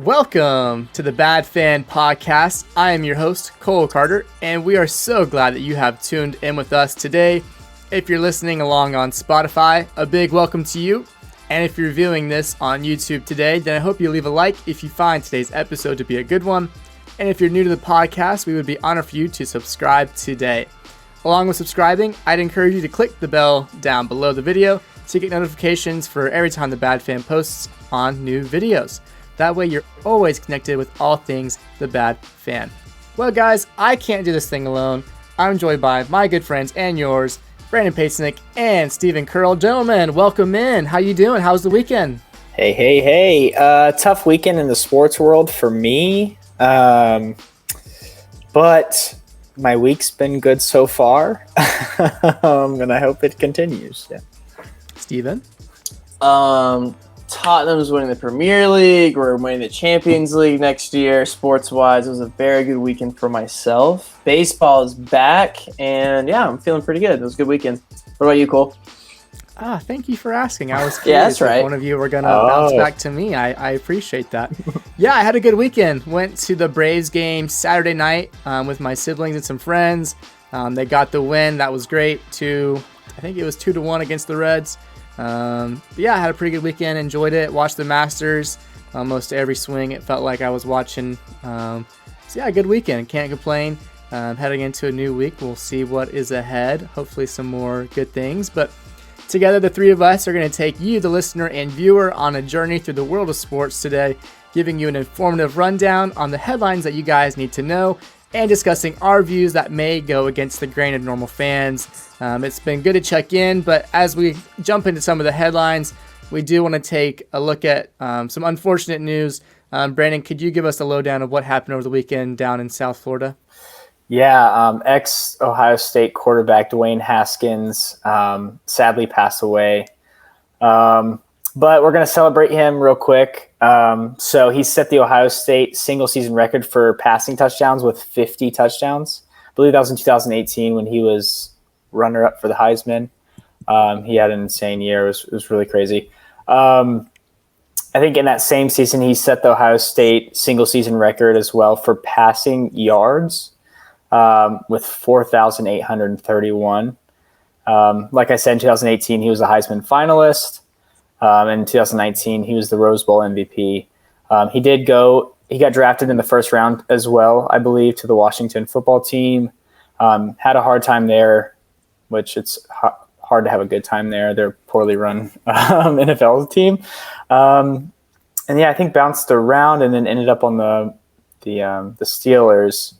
Welcome to the Bad Fan Podcast. I am your host, Cole Carter, and we are so glad that you have tuned in with us today. If you're listening along on Spotify, a big welcome to you. And if you're viewing this on YouTube today, then I hope you leave a like if you find today's episode to be a good one. And if you're new to the podcast, we would be honored for you to subscribe today. Along with subscribing, I'd encourage you to click the bell down below the video to get notifications for every time the Bad Fan posts on new videos. That way you're always connected with all things the Bad Fan. Well guys, I can't do this thing alone. I'm joined by my good friends and yours, Brandon Patesnick and Stephen Curl. Gentlemen, welcome in. How you doing? How's the weekend? Hey. Tough weekend in the sports world for me. But my week's been good so far. And I hope it continues. Yeah. Stephen? Tottenham's winning the Premier League. We're winning the Champions League next year. Sports-wise, it was a very good weekend for myself. Baseball is back, and yeah, I'm feeling pretty good. It was a good weekend. What about you, Cole? Thank you for asking. I was curious Yeah, that's right. if one of you were going to bounce back to me. I appreciate that. Yeah, I had a good weekend. Went to the Braves game Saturday night with my siblings and some friends. They got the win. That was great. I think it was 2-1 against the Reds. Yeah, I had a pretty good weekend. Enjoyed it. Watched the Masters. Almost every swing it felt like I was watching. So yeah, good weekend. Can't complain. Heading into a new week, we'll see what is ahead. Hopefully some more good things. But together, the three of us are going to take you, the listener and viewer, on a journey through the world of sports today, giving you an informative rundown on the headlines that you guys need to know and discussing our views that may go against the grain of normal fans. It's been good to check in, but as we jump into some of the headlines, we do want to take a look at some unfortunate news. Brandon, could you give us a lowdown of what happened over the weekend down in South Florida? Yeah, ex-Ohio State quarterback Dwayne Haskins sadly passed away. But we're going to celebrate him real quick. So he set the Ohio State single-season record for passing touchdowns with 50 touchdowns. I believe that was in 2018 when he was runner-up for the Heisman. He had an insane year. It was really crazy. I think in that same season, he set the Ohio State single-season record as well for passing yards with 4,831. Like I said, in 2018, he was a Heisman finalist. In 2019, he was the Rose Bowl MVP. He got drafted in the first round as well, I believe, to the Washington football team. Had a hard time there, which it's hard to have a good time there. They're a poorly run NFL team. And yeah, I think bounced around and then ended up on the Steelers,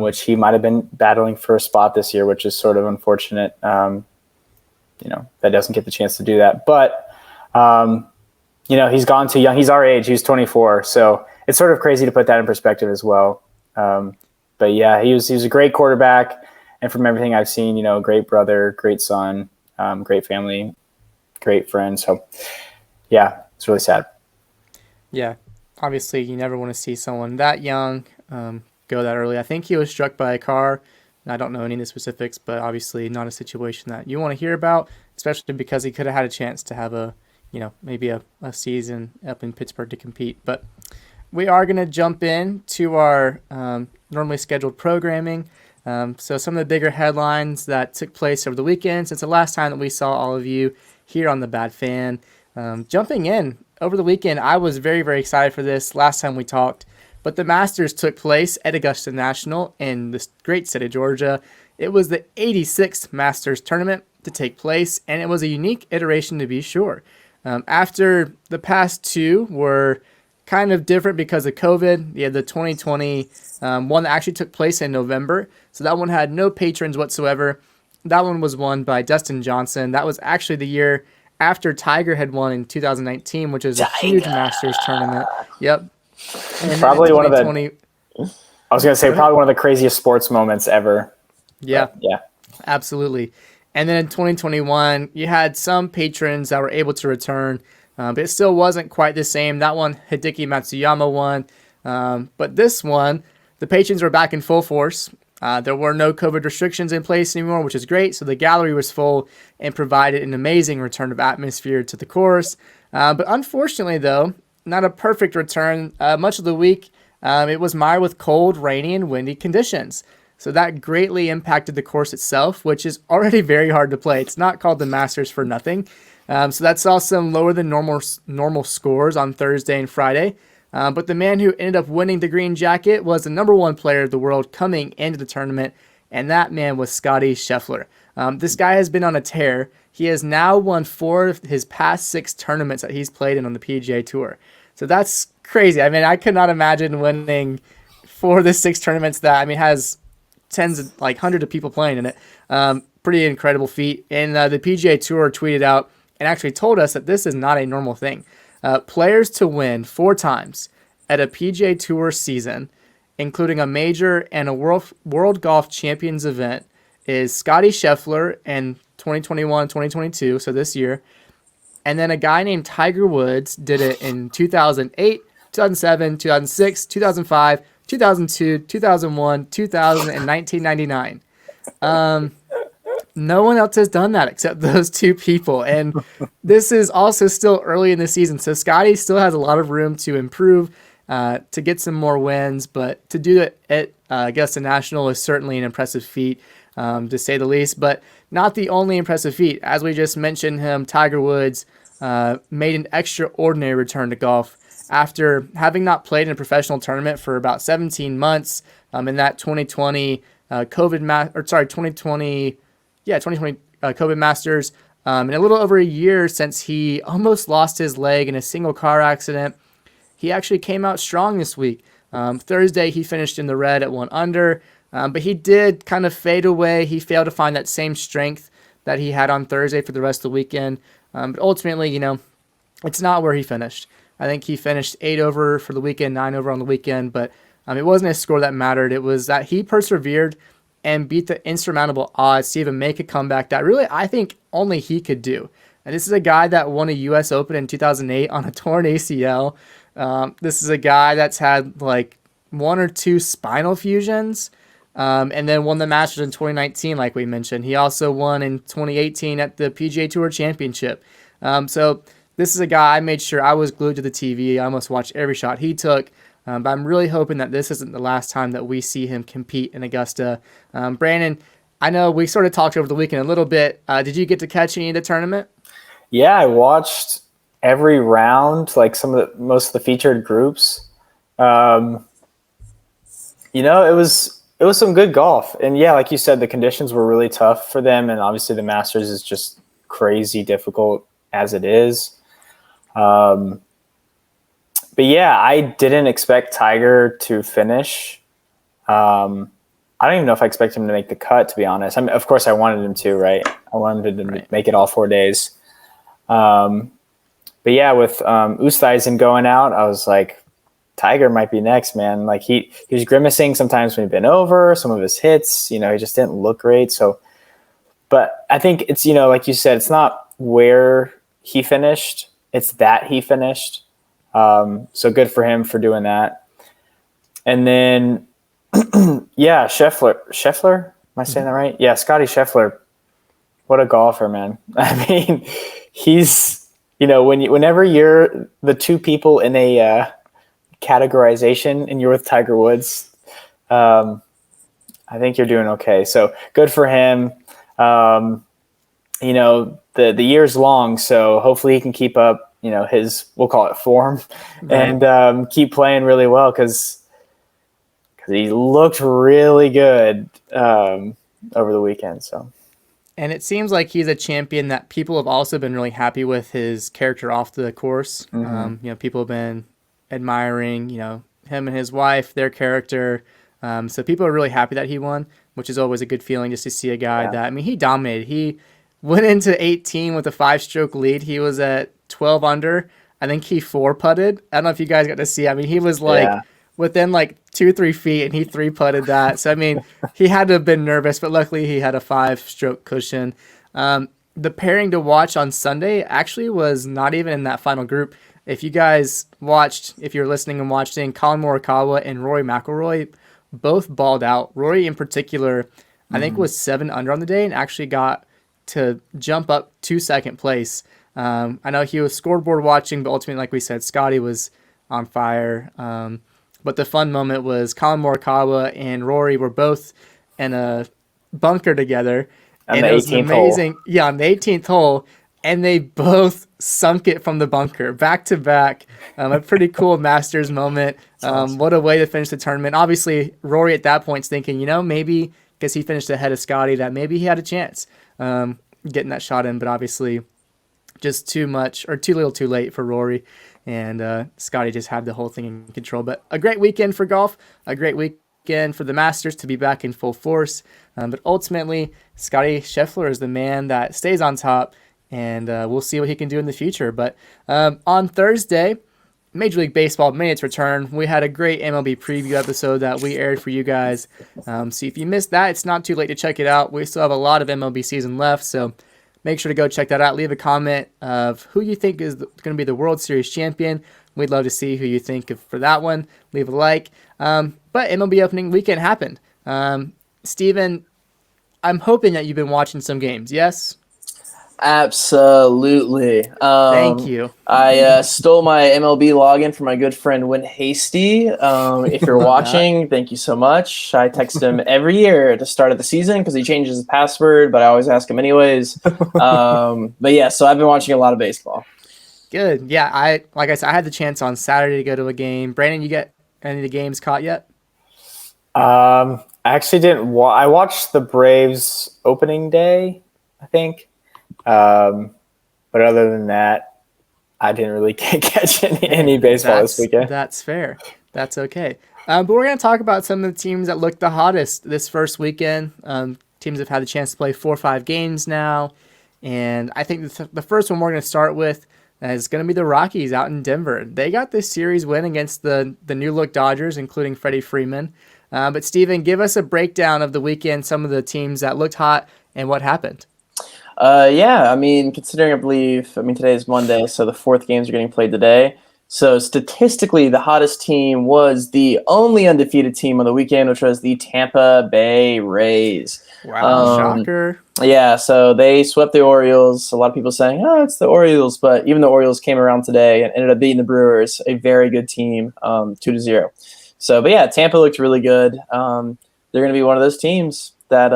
which he might have been battling for a spot this year, which is sort of unfortunate. That doesn't get the chance to do that. But he's gone too young. He's our age. He's 24. So it's sort of crazy to put that in perspective as well. But yeah, he was a great quarterback. And from everything I've seen, great brother, great son, great family, great friend. So yeah, it's really sad. Yeah, obviously you never want to see someone that young go that early. I think he was struck by a car. I don't know any of the specifics, but obviously not a situation that you want to hear about, especially because he could have had a chance to have maybe a season up in Pittsburgh to compete. But we are going to jump in to our normally scheduled programming. So some of the bigger headlines that took place over the weekend since the last time that we saw all of you here on the Bad Fan. Jumping in over the weekend, I was very, very excited for this last time we talked. But the Masters took place at Augusta National in the great state of Georgia. It was the 86th Masters tournament to take place, and it was a unique iteration to be sure. After the past two were kind of different because of COVID, you had the 2020 one that actually took place in November. So that one had no patrons whatsoever. That one was won by Dustin Johnson. That was actually the year after Tiger had won in 2019, which is a huge Masters tournament. Yep. And probably one of the probably one of the craziest sports moments ever. Yeah. But, yeah. Absolutely. And then in 2021, you had some patrons that were able to return, but it still wasn't quite the same. That one, Hideki Matsuyama won. But this one, the patrons were back in full force. There were no COVID restrictions in place anymore, which is great. So the gallery was full and provided an amazing return of atmosphere to the course. But unfortunately, though, not a perfect return. Much of the week, it was mired with cold, rainy, and windy conditions. So that greatly impacted the course itself, which is already very hard to play. It's not called the Masters for nothing. So that saw some lower than normal scores on Thursday and Friday. But the man who ended up winning the green jacket was the number one player of the world coming into the tournament, and that man was Scottie Scheffler. This guy has been on a tear. He has now won 4 of his past 6 tournaments that he's played in on the PGA Tour. So that's crazy. I mean, I could not imagine winning 4 of the 6 tournaments that, I mean, has hundreds of people playing in it. Pretty incredible feat. And the PGA Tour tweeted out and actually told us that this is not a normal thing. Players to win 4 times at a PGA Tour season, including a major and a World Golf Champions event, is Scottie Scheffler in 2021, 2022, so this year. And then a guy named Tiger Woods did it in 2008, 2007, 2006, 2005, 2002, 2001, 2000, and 1999. No one else has done that except those 2 people. And this is also still early in the season. So Scotty still has a lot of room to improve, to get some more wins. But to do it at Augusta National is certainly an impressive feat, to say the least. But not the only impressive feat. As we just mentioned him, Tiger Woods made an extraordinary return to golf after having not played in a professional tournament for about 17 months in that 2020 2020 COVID Masters, in a little over a year since he almost lost his leg in a single car accident. He actually came out strong this week. Thursday, he finished in the red at 1 under, but he did kind of fade away. He failed to find that same strength that he had on Thursday for the rest of the weekend. But ultimately, it's not where he finished. I think he finished 8 over for the weekend, 9 over on the weekend, but it wasn't a score that mattered. It was that he persevered and beat the insurmountable odds to even make a comeback that really I think only he could do. And this is a guy that won a U.S. Open in 2008 on a torn ACL. This is a guy that's had like 1 or 2 spinal fusions, and then won the Masters in 2019, like we mentioned. He also won in 2018 at the PGA Tour Championship. So this is a guy I made sure I was glued to the TV. I almost watched every shot he took. But I'm really hoping that this isn't the last time that we see him compete in Augusta. Brandon, I know we sort of talked over the weekend a little bit. Did you get to catch any of the tournament? Yeah, I watched every round, like most of the featured groups. It was some good golf. And yeah, like you said, the conditions were really tough for them. And obviously the Masters is just crazy difficult as it is. But yeah, I didn't expect Tiger to finish. I don't even know if I expect him to make the cut, to be honest. I mean, of course, I wanted him to, right? I wanted him to make it all 4 days. But yeah, with Oosthuizen going out, I was like, Tiger might be next, man. Like he was grimacing sometimes when he'd been over. Some of his hits, he just didn't look great. So, but I think it's like you said, it's not where he finished; it's that he finished. So good for him for doing that. And then, yeah, Scheffler, am I saying that right? Yeah, Scottie Scheffler, what a golfer, man. I mean, he's, whenever you're the 2 people in a categorization and you're with Tiger Woods, I think you're doing okay. So good for him. The year's long, so hopefully he can keep up his, we'll call it form, right, and keep playing really well because he looked really good over the weekend. So, and it seems like he's a champion that people have also been really happy with his character off the course. Mm-hmm. People have been admiring, him and his wife, their character. So people are really happy that he won, which is always a good feeling just to see a guy that, he dominated. He went into 18 with a 5-stroke lead. He was at 12 under. I think he 4-putted. I don't know if you guys got to see. He was within 2-3 feet, and he 3-putted that. So he had to have been nervous, but luckily he had a 5-stroke cushion. The pairing to watch on Sunday actually was not even in that final group. If you guys watched, if you're listening and watching, Colin Morikawa and Rory McIlroy both balled out. Rory in particular, I think was 7 under on the day and actually got to jump up to second place. I know he was scoreboard watching, but ultimately, like we said, Scottie was on fire. But the fun moment was Colin Morikawa and Rory were both in a bunker together. On And the it was an 18th hole. amazing, yeah, on the 18th hole, and they both sunk it from the bunker back to back. A pretty cool Masters moment. Awesome. What a way to finish the tournament. Obviously, Rory at that point's thinking, maybe because he finished ahead of Scottie, that maybe he had a chance getting that shot in, but obviously just too much or too little too late for Rory. And Scottie just had the whole thing in control. But a great weekend for golf, a great weekend for the Masters to be back in full force. But ultimately, Scottie Scheffler is the man that stays on top, and we'll see what he can do in the future. But on Thursday, Major League Baseball made its return. We had a great MLB preview episode that we aired for you guys. So if you missed that, it's not too late to check it out. We still have a lot of MLB season left, so make sure to go check that out. Leave a comment of who you think is going to be the World Series champion. We'd love to see who you think of for that one. Leave a like. But MLB opening weekend happened. Steven, I'm hoping that you've been watching some games, yes? Absolutely. Thank you. I stole my MLB login from my good friend Win Hasty. If you're watching, thank you so much. I text him every year at the start of the season because he changes his password, but I always ask him anyways. But yeah, so I've been watching a lot of baseball. Good. Yeah, like I said, I had the chance on Saturday to go to a game. Brandon, you get any of the games caught yet? I actually didn't. I watched the Braves opening day, I think. But other than that, I didn't really catch any baseball this weekend. That's fair. That's okay. But we're going to talk about some of the teams that looked the hottest this first weekend. Teams have had the chance to play 4 or 5 games now. And I think the first one we're going to start with is going to be the Rockies out in Denver. They got this series win against the new-look Dodgers, including Freddie Freeman. But, Steven, give us a breakdown of the weekend, some of the teams that looked hot and what happened. Yeah, I mean, considering today is Monday, so the 4th games are getting played today. So statistically, the hottest team was the only undefeated team on the weekend, which was the Tampa Bay Rays. Wow, shocker. Yeah, so they swept the Orioles. A lot of people saying, oh, it's the Orioles, but even the Orioles came around today and ended up beating the Brewers, a very good team, 2-0. So, but yeah, Tampa looked really good. They're going to be one of those teams that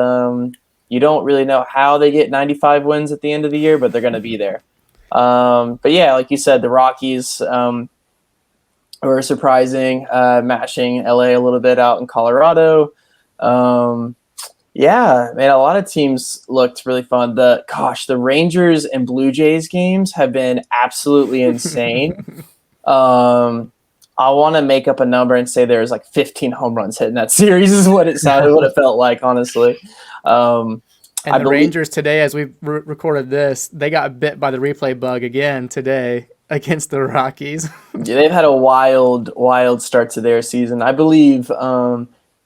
you don't really know how they get 95 wins at the end of the year, but they're going to be there. But yeah, like you said, the Rockies were surprising, matching LA a little bit out in Colorado. Yeah, man, a lot of teams looked really fun. The Rangers and Blue Jays games have been absolutely insane. I want to make up a number and say there's like 15 home runs hit in that series is what it felt like, honestly. And the Rangers today, as we recorded this, they got bit by the replay bug again today against the Rockies. Yeah, they've had a wild start to their season. I believe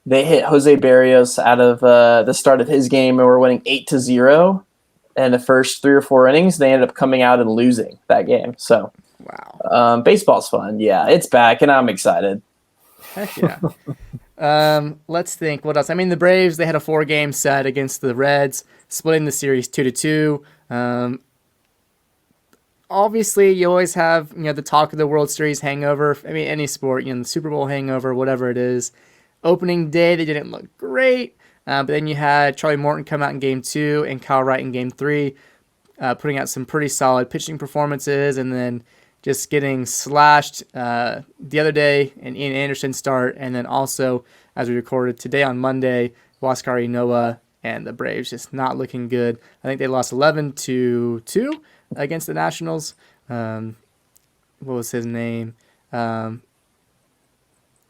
they hit Jose Barrios out of the start of his game and were winning 8-0. And the first 3 or 4 innings, they ended up coming out and losing that game. So, wow, baseball's fun. Yeah, it's back, and I'm excited. Heck yeah. Let's think. What else? I mean, the Braves, they had a 4-game set against the Reds, splitting the series 2-2. Obviously, you always have the talk of the World Series hangover. I mean, any sport, the Super Bowl hangover, whatever it is. Opening day, they didn't look great. But then you had Charlie Morton come out in Game 2 and Kyle Wright in Game 3, putting out some pretty solid pitching performances, and then just getting slashed the other day, and Ian Anderson start, and then also, as we recorded today on Monday, Huascar Ynoa and the Braves just not looking good. I think they lost 11-2 against the Nationals. What was his name? Who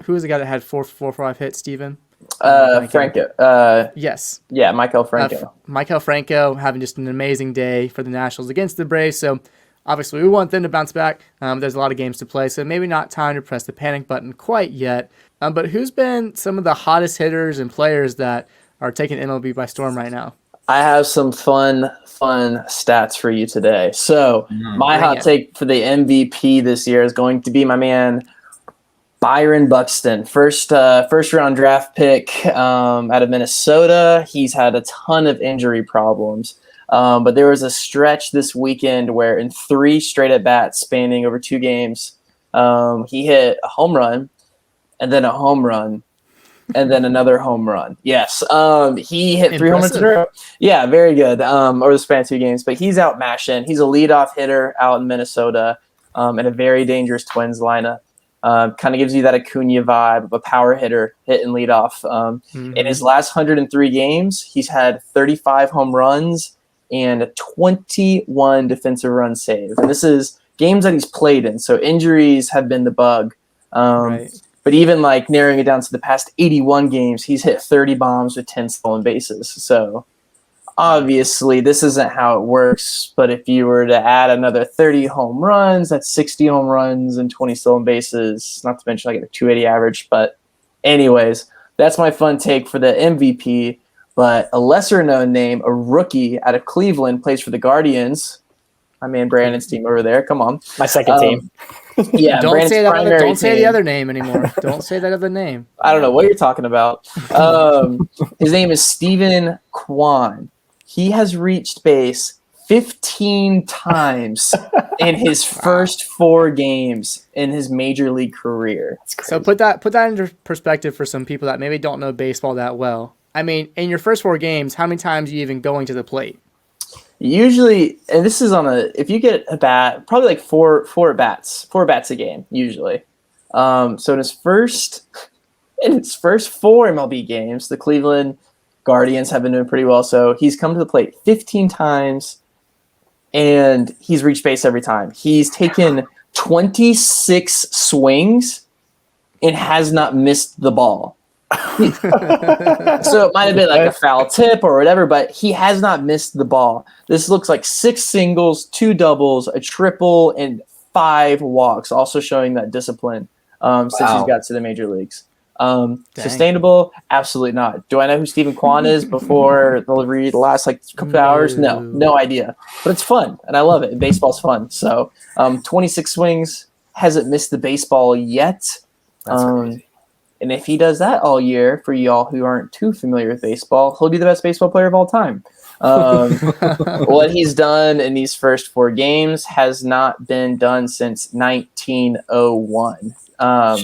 was the guy that had 4-5 hits, Steven? Franco. Yes. Yeah, Maikel Franco. Maikel Franco having just an amazing day for the Nationals against the Braves. So obviously we want them to bounce back. There's a lot of games to play, so maybe not time to press the panic button quite yet. But who's been some of the hottest hitters and players that are taking MLB by storm right now? I have some fun stats for you today. So my hot take for the MVP this year is going to be my man Byron Buxton, first round draft pick out of Minnesota. He's had a ton of injury problems. But there was a stretch this weekend where in 3 straight at bats spanning over 2 games, he hit a home run and then a home run and then another home run. Yes. He hit 3 home runs in a row. Yeah, very good. Over the span of 2 games. But he's out mashing. He's a leadoff hitter out in Minnesota in a very dangerous Twins lineup. Kind of gives you that Acuna vibe of a power hitter hitting leadoff. In his last 103 games, he's had 35 home runs and 21 defensive runs saved. And this is games that he's played in. So injuries have been the bug. Right. But even like narrowing it down to the past 81 games, he's hit 30 bombs with 10 stolen bases. So obviously this isn't how it works. But if you were to add another 30 home runs, that's 60 home runs and 20 stolen bases, not to mention I get a 280 average. But anyways, that's my fun take for the MVP. But a lesser-known name, a rookie out of Cleveland, plays for the Guardians. My man Brandon's team over there. Come on. My second team. Yeah, don't say that. Don't say the team. other name anymore. Don't say that other name. I don't know what you're talking about. His name is Steven Kwan. He has reached base 15 times in his first 4 games in his major league career. So put that into perspective for some people that maybe don't know baseball that well. I mean, in your first 4 games, how many times are you even going to the plate? Usually, and this is if you get a bat, probably like four bats a game, usually. So in his first 4 MLB games, the Cleveland Guardians have been doing pretty well. So he's come to the plate 15 times, and he's reached base every time. He's taken 26 swings and has not missed the ball. So it might have been like a foul tip or whatever, but he has not missed the ball. This looks like 6 singles, 2 doubles, a triple, and 5 walks, also showing that discipline since he's got to the major leagues. Sustainable? Absolutely not. Do I know who Steven Kwan is before the last couple hours? No idea. But it's fun, and I love it. Baseball's fun. So 26 swings, hasn't missed the baseball yet. That's crazy. And if he does that all year, for y'all who aren't too familiar with baseball, he'll be the best baseball player of all time. What he's done in these first 4 games has not been done since 1901,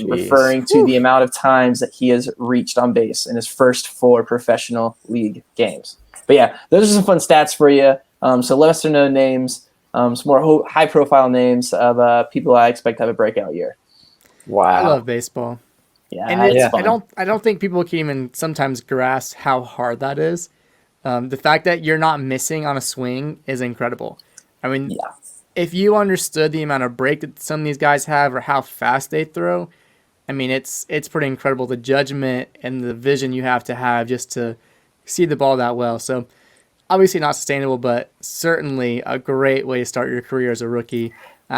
referring to the amount of times that he has reached on base in his first 4 professional league games. But yeah, those are some fun stats for you. So lesser known names, some more high-profile names of people I expect to have a breakout year. Wow. I love baseball. Yeah, And it's fun. I don't think people can even sometimes grasp how hard that is. The fact that you're not missing on a swing is incredible. I mean, if you understood the amount of break that some of these guys have or how fast they throw, I mean, it's pretty incredible, the judgment and the vision you have to just to see the ball that well. So obviously not sustainable, but certainly a great way to start your career as a rookie.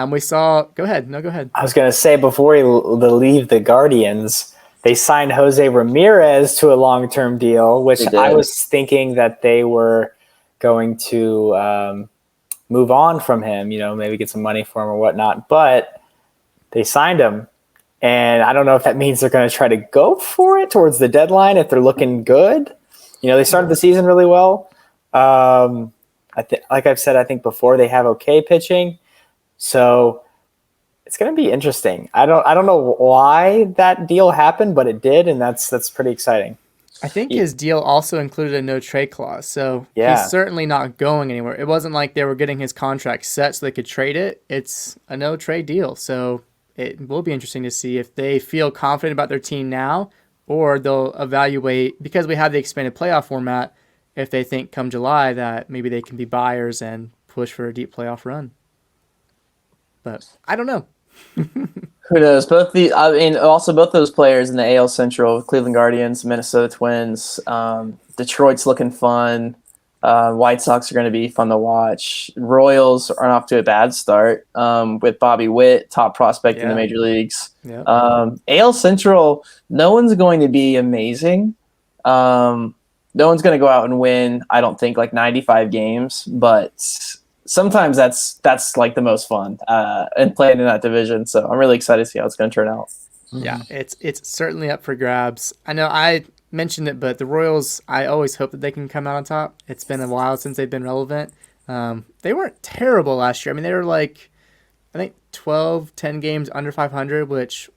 We saw – go ahead. No, go ahead. I was going to say, before he leave the Guardians, they signed Jose Ramirez to a long-term deal, which I was thinking that they were going to move on from him, maybe get some money for him or whatnot. But they signed him, and I don't know if that means they're going to try to go for it towards the deadline if they're looking good. They started the season really well. Like I've said, I think before, they have okay pitching. So it's going to be interesting. I don't know why that deal happened, but it did, and that's pretty exciting. I think his deal also included a no trade clause, so he's certainly not going anywhere. It wasn't like they were getting his contract set so they could trade it. It's a no trade deal, so it will be interesting to see if they feel confident about their team now, or they'll evaluate, because we have the expanded playoff format, if they think come July that maybe they can be buyers and push for a deep playoff run. But I don't know. Who knows? Both those players in the AL Central, Cleveland Guardians, Minnesota Twins, Detroit's looking fun. White Sox are going to be fun to watch. Royals aren't off to a bad start with Bobby Witt, top prospect in the major leagues. Yep. AL Central, no one's going to be amazing. No one's going to go out and win, I don't think, 95 games, but sometimes that's like the most fun and playing in that division. So I'm really excited to see how it's going to turn out. Yeah, it's certainly up for grabs. I know I mentioned it, but the Royals, I always hope that they can come out on top. It's been a while since they've been relevant. They weren't terrible last year. I mean, they were like, I think 12, 10 games under 500, which,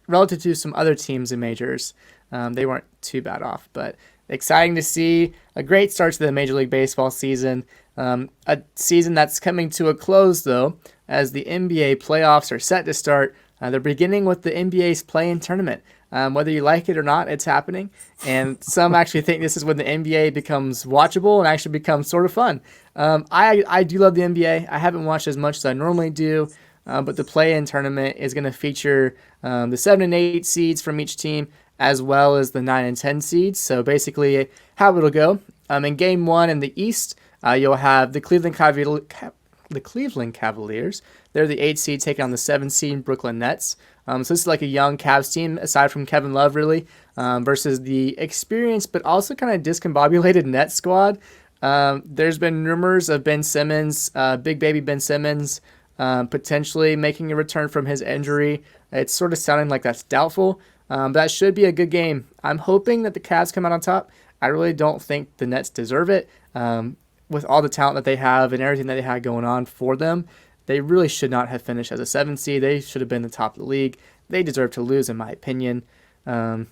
relative to some other teams in majors, they weren't too bad off. But exciting to see a great start to the Major League Baseball season. A season that's coming to a close, though, as the NBA playoffs are set to start. They're beginning with the NBA's play-in tournament. Whether you like it or not, it's happening. And some actually think this is when the NBA becomes watchable and actually becomes sort of fun. I do love the NBA. I haven't watched as much as I normally do, but the play-in tournament is going to feature the 7 and 8 seeds from each team, as well as the 9 and 10 seeds. So basically how it'll go. In Game 1 in the East, you'll have the Cleveland Cavaliers. They're the 8 seed taking on the 7 seed Brooklyn Nets. So this is like a young Cavs team, aside from Kevin Love, really, versus the experienced but also kind of discombobulated Nets squad. There's been rumors of Ben Simmons, big baby Ben Simmons, potentially making a return from his injury. It's sort of sounding like that's doubtful. That should be a good game. I'm hoping that the Cavs come out on top. I really don't think the Nets deserve it. With all the talent that they have and everything that they had going on for them, they really should not have finished as a 7 seed. They should have been the top of the league. They deserve to lose, in my opinion. In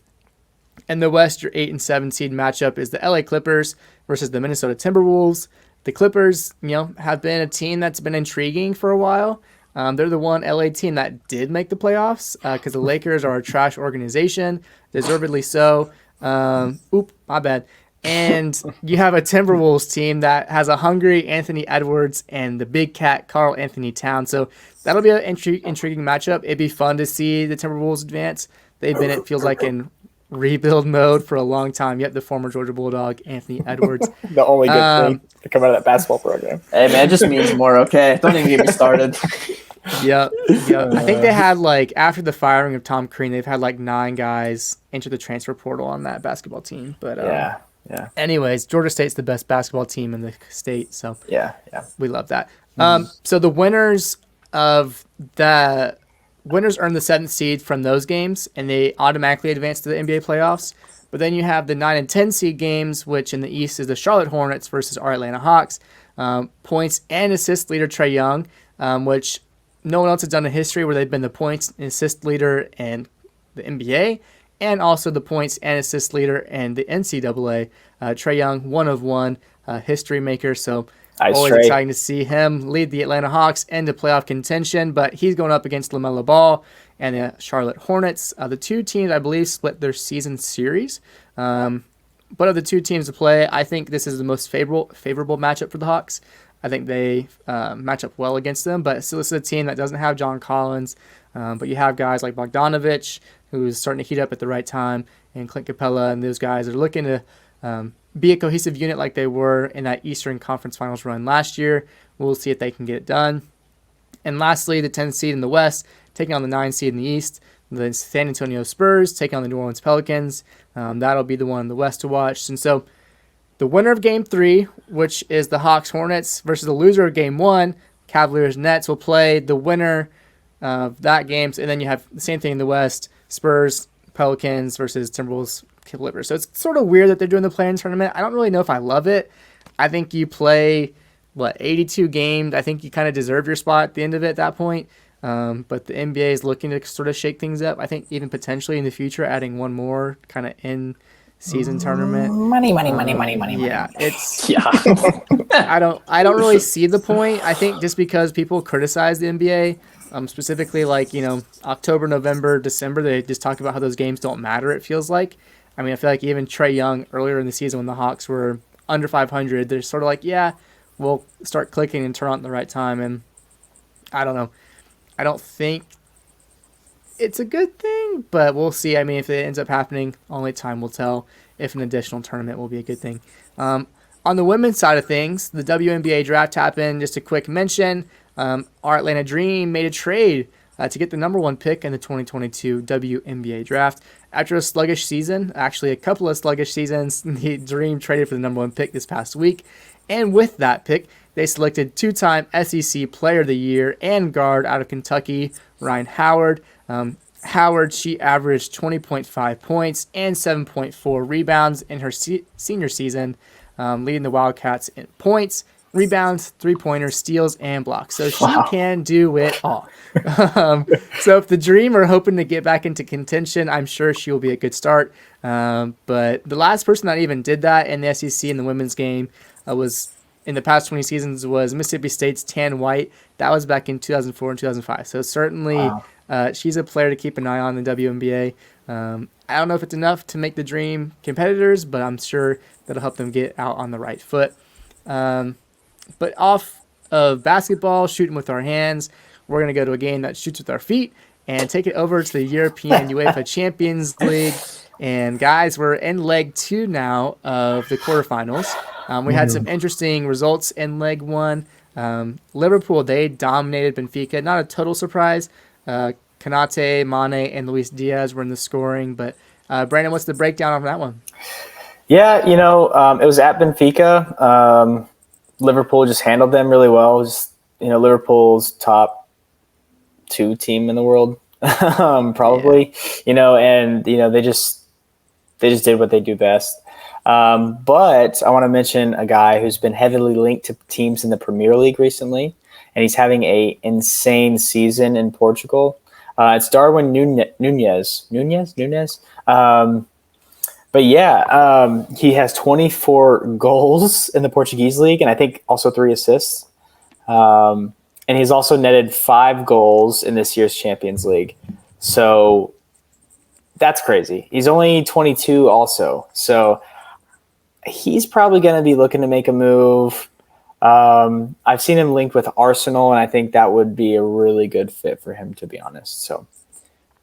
the West, your 8 and 7 seed matchup is the LA Clippers versus the Minnesota Timberwolves. The Clippers, have been a team that's been intriguing for a while. They're the one LA team that did make the playoffs because the Lakers are a trash organization, deservedly so. My bad. And you have a Timberwolves team that has a hungry Anthony Edwards and the big cat Karl Anthony Towns. So that'll be an intriguing matchup. It'd be fun to see the Timberwolves advance. They've been, it feels like, in rebuild mode for a long time. Yet the former Georgia Bulldog, Anthony Edwards. The only good thing to come out of that basketball program. Hey, man, it just means more, okay? Don't even get me started. Yep. I think they had, after the firing of Tom Crean, they've had, 9 guys enter the transfer portal on that basketball team. But Yeah. Anyways, Georgia State's the best basketball team in the state, so Yeah. we love that. So the winners earn the 7th seed from those games, and they automatically advance to the NBA playoffs. But then you have the 9 and 10 seed games, which in the East is the Charlotte Hornets versus our Atlanta Hawks. Points and assist leader Trae Young, which no one else has done in history where they've been the points and assist leader in the NBA, and also the points and assist leader in the NCAA. Trae Young, one of one, history maker. So always exciting to see him lead the Atlanta Hawks into playoff contention. But he's going up against LaMelo Ball and the Charlotte Hornets. The two teams, I believe, split their season series. But of the two teams to play, I think this is the most favorable matchup for the Hawks. I think they match up well against them. But still, this is a team that doesn't have John Collins. But you have guys like Bogdanovich, who's starting to heat up at the right time, and Clint Capella, and those guys are looking to be a cohesive unit like they were in that Eastern Conference Finals run last year. We'll see if they can get it done. And lastly, the 10th seed in the West, taking on the 9 seed in the East, the San Antonio Spurs taking on the New Orleans Pelicans. That'll be the one in the West to watch. And so the winner of Game 3, which is the Hawks Hornets, versus the loser of Game 1, Cavaliers Nets, will play the winner of that game. And then you have the same thing in the West, Spurs, Pelicans versus Timberwolves, Clippers. So it's sort of weird that they're doing the play-in tournament. I don't really know if I love it. I think you play, 82 games. I think you kind of deserve your spot at the end of it at that point. But the NBA is looking to sort of shake things up. I think even potentially in the future adding one more kind of in-season tournament. Money. Yeah, I don't really see the point. I think just because people criticize the NBA, specifically October, November, December, they just talk about how those games don't matter, it feels like. I mean, I feel like even Trae Young earlier in the season when the Hawks were under 500, they're sort of we'll start clicking and turn on at the right time. And I don't know. I don't think it's a good thing, but we'll see. I mean, if it ends up happening, only time will tell if an additional tournament will be a good thing. On the women's side of things, the WNBA draft happened. Just a quick mention. Our Atlanta Dream made a trade to get the number 1 pick in the 2022 WNBA draft. After a sluggish season, actually a couple of sluggish seasons, the Dream traded for the number 1 pick this past week. And with that pick, they selected 2-time SEC Player of the Year and guard out of Kentucky, Ryan Howard. Howard, she averaged 20.5 points and 7.4 rebounds in her senior season, leading the Wildcats in points, rebounds, three-pointers, steals, and blocks. So she can do it all. So if the Dream are hoping to get back into contention, I'm sure she will be a good start. But the last person that even did that in the SEC in the women's game was in the past 20 seasons was Mississippi State's Tan White. That was back in 2004 and 2005. So certainly she's a player to keep an eye on in the WNBA. I don't know if it's enough to make the Dream competitors, but I'm sure that'll help them get out on the right foot. But off of basketball, shooting with our hands, we're going to go to a game that shoots with our feet and take it over to the European UEFA Champions League. And guys, we're in leg 2 now of the quarterfinals. We had some interesting results in leg 1. Liverpool, they dominated Benfica. Not a total surprise. Kanate, Mane, and Luis Diaz were in the scoring. But Brandon, what's the breakdown on that one? Yeah, it was at Benfica. Liverpool just handled them really well. It was, Liverpool's top 2 team in the world, probably. Yeah. And they just did what they do best. But I want to mention a guy who's been heavily linked to teams in the Premier League recently, and he's having an insane season in Portugal. It's Darwin Nunez. But yeah, he has 24 goals in the Portuguese league, and I think also 3 assists. And he's also netted 5 goals in this year's Champions League. So that's crazy. He's only 22 also. So he's probably going to be looking to make a move. I've seen him linked with Arsenal, and I think that would be a really good fit for him, to be honest. So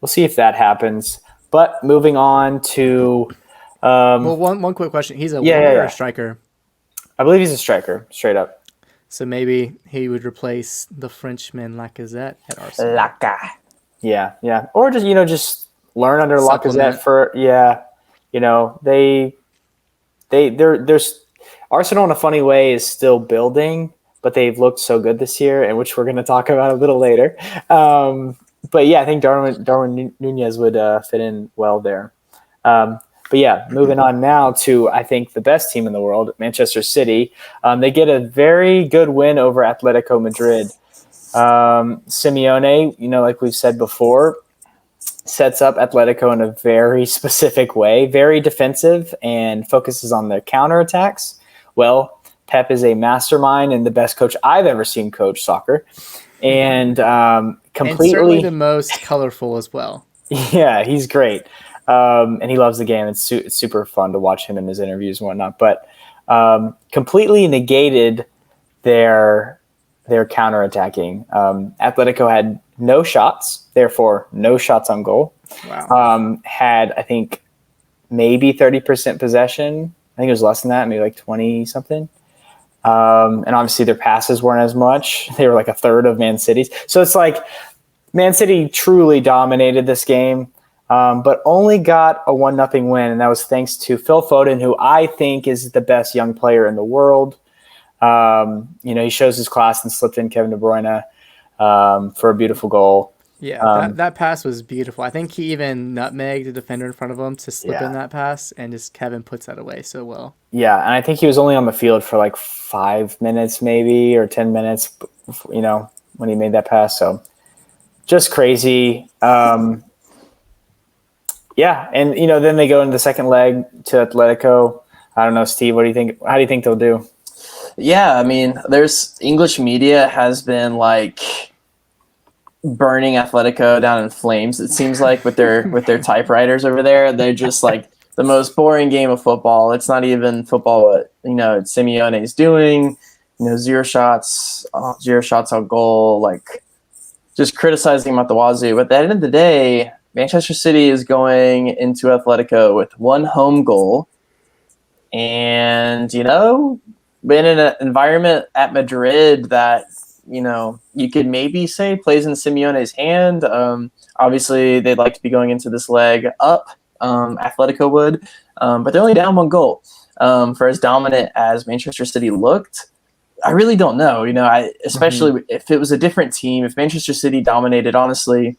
we'll see if that happens. But moving on to one quick question. He's a winger or a striker? I believe he's a striker, straight up. So maybe he would replace the Frenchman Lacazette at Arsenal. Yeah. Or just learn under Lacazette there's Arsenal in a funny way is still building, but they've looked so good this year, and which we're going to talk about a little later. But yeah, I think Darwin Nunez would fit in well there. But yeah, moving on now to, I think, the best team in the world, Manchester City. They get a very good win over Atletico Madrid. Simeone, like we've said before, sets up Atletico in a very specific way, very defensive, and focuses on their counterattacks. Well, Pep is a mastermind and the best coach I've ever seen coach soccer. And completely... And certainly the most colorful as well. Yeah, he's great. And he loves the game. It's super fun to watch him in his interviews and whatnot. But completely negated their counterattacking. Atletico had no shots, therefore no shots on goal. Wow. Had, I think, maybe 30% possession. I think it was less than that, maybe like 20-something. And obviously their passes weren't as much. They were like a third of Man City's. So it's like Man City truly dominated this game. But only got a 1-0 win, and that was thanks to Phil Foden, who I think is the best young player in the world. He shows his class and slipped in Kevin De Bruyne for a beautiful goal. Yeah, that pass was beautiful. I think he even nutmegged the defender in front of him to slip in that pass, and just Kevin puts that away so well. Yeah, and I think he was only on the field for like 5 minutes maybe or 10 minutes, when he made that pass. So just crazy. Yeah, and then they go into the second leg to Atletico. I don't know, Steve, what do you think? How do you think they'll do? Yeah, I mean, there's English media has been like burning Atletico down in flames. It seems like with their typewriters over there, they're just like the most boring game of football. It's not even football what Simeone is doing. 0 shots on goal, like just criticizing him at the wazoo. But at the end of the day, Manchester City is going into Atletico with 1 home goal. And, been in an environment at Madrid that, you could maybe say plays in Simeone's hand. Obviously, they'd like to be going into this leg up, Atletico would. But they're only down 1 goal. For as dominant as Manchester City looked, I really don't know. Especially if it was a different team, if Manchester City dominated, honestly,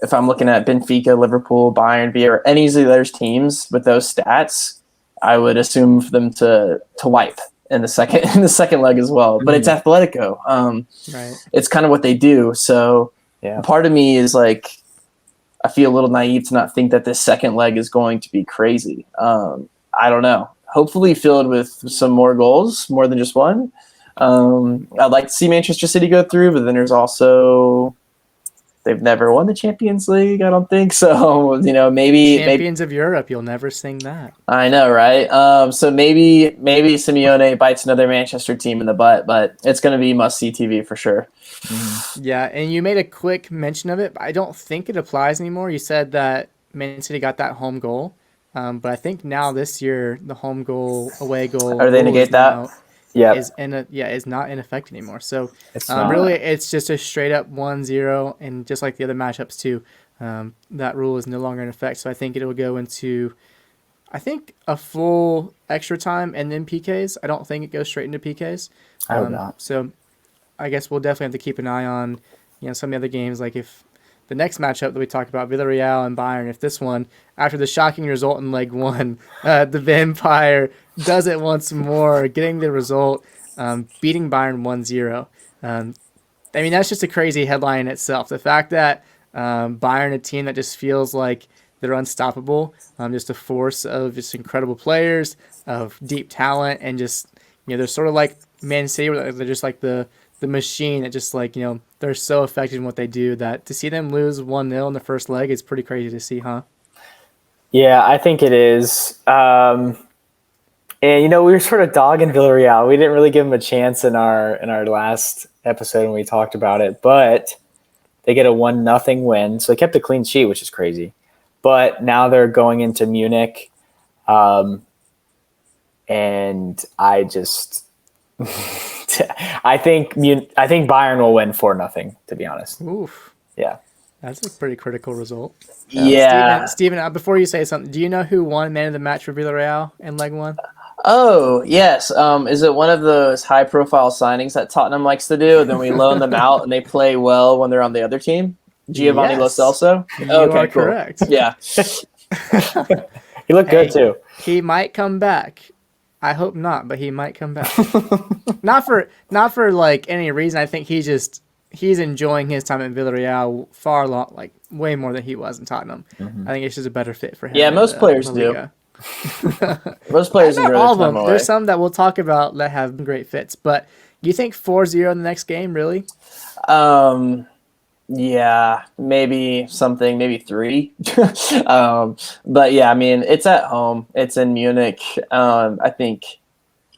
if I'm looking at Benfica, Liverpool, Bayern, Villarreal, any of the other teams with those stats, I would assume for them to wipe in the second leg as well. But it's Atletico. Right. It's kind of what they do. So part of me is like, I feel a little naive to not think that this second leg is going to be crazy. I don't know. Hopefully filled with some more goals, more than just one. I'd like to see Manchester City go through, but then there's also they've never won the Champions League, I don't think. So, maybe Champions of Europe, you'll never sing that. I know, right? So maybe Simeone bites another Manchester team in the butt, but it's going to be must-see TV for sure. Yeah, and you made a quick mention of it, but I don't think it applies anymore. You said that Man City got that home goal, but I think now this year the home goal, away goal, Are they negate that? Is not in effect anymore. So really, it's just a straight up 1-0, and just like the other matchups too, that rule is no longer in effect. So I think it will go into, a full extra time and then PKs. I don't think it goes straight into PKs. I hope not. So I guess we'll definitely have to keep an eye on, some of the other games. Like if the next matchup that we talked about, Villarreal and Bayern, if this one, after the shocking result in leg one, the Vampire does it once more, getting the result, beating Bayern 1-0. That's just a crazy headline in itself. The fact that Bayern, a team that just feels like they're unstoppable, just a force of just incredible players, of deep talent, and just, they're sort of like Man City, where they're just like the machine that just like, they're so effective in what they do, that to see them lose 1-0 in the first leg is pretty crazy to see, huh? Yeah, I think it is. And we were sort of dogging Villarreal. We didn't really give them a chance in our last episode when we talked about it, but they get a 1-0 win. So they kept a clean sheet, which is crazy. But now they're going into Munich. And I just I think Bayern will win 4-0, to be honest. Oof. Yeah. That's a pretty critical result. Yeah. Steven, before you say something, do you know who won man of the match for Villarreal in leg one? Oh, yes. Is it one of those high-profile signings that Tottenham likes to do? Then we loan them out and they play well when they're on the other team? Giovanni Lo Celso? You are correct. Yeah. He looked good, too. He might come back. I hope not, but he might come back. not for like any reason. I think he's enjoying his time at Villarreal way more than he was in Tottenham. Mm-hmm. I think it's just a better fit for him. Yeah, most players do. Most players enjoy all of their them. time away. There's some that we'll talk about that have great fits. But do you think 4-0 in the next game, really? Yeah, maybe 3. But yeah, it's at home. It's in Munich. I think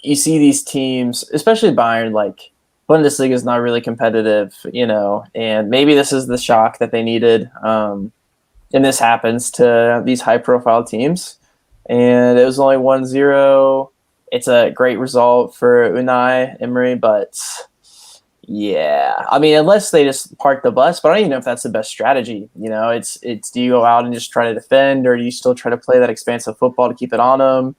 you see these teams, especially Bayern, like Bundesliga is not really competitive, and maybe this is the shock that they needed. And this happens to these high-profile teams. And it was only 1-0. It's a great result for Unai Emery, but yeah, unless they just park the bus, but I don't even know if that's the best strategy. It's do you go out and just try to defend, or do you still try to play that expansive football to keep it on them?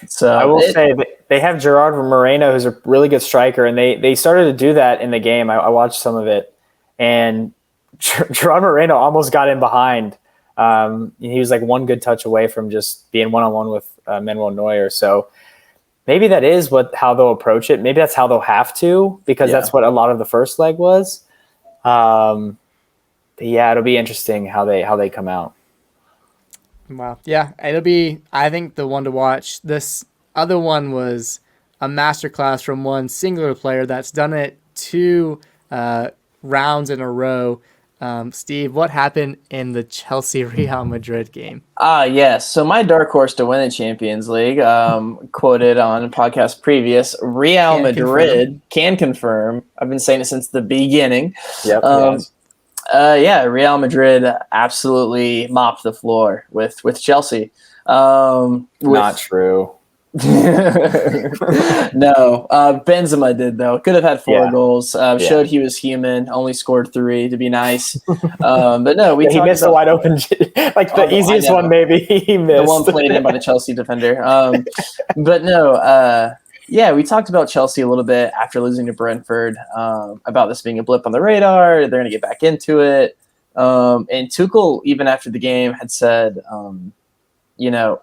So I will say that they have Gerard Moreno, who's a really good striker, and they started to do that in the game. I watched some of it, and Gerard Moreno almost got in behind. He was like one good touch away from just being one-on-one with Manuel Neuer. So maybe that is how they'll approach it. Maybe that's how they'll have to, because that's what a lot of the first leg was. But yeah, it'll be interesting how they come out. Wow. Yeah, it'll be, I think, the one to watch. This other one was a masterclass from one singular player that's done it 2 rounds in a row. Steve, what happened in the Chelsea-Real Madrid game? Yes. So my dark horse to win the Champions League, quoted on a podcast previous, Real Madrid can confirm. I've been saying it since the beginning. Yep. Real Madrid absolutely mopped the floor with Chelsea. Not true. No, Benzema did though. Could have had 4 goals. Showed he was human. Only scored 3 to be nice. But no, he missed a wide open, the easiest one. Maybe he missed the one played in by the Chelsea defender. But no, we talked about Chelsea a little bit after losing to Brentford. About this being a blip on the radar. They're going to get back into it. And Tuchel, even after the game, had said, I'm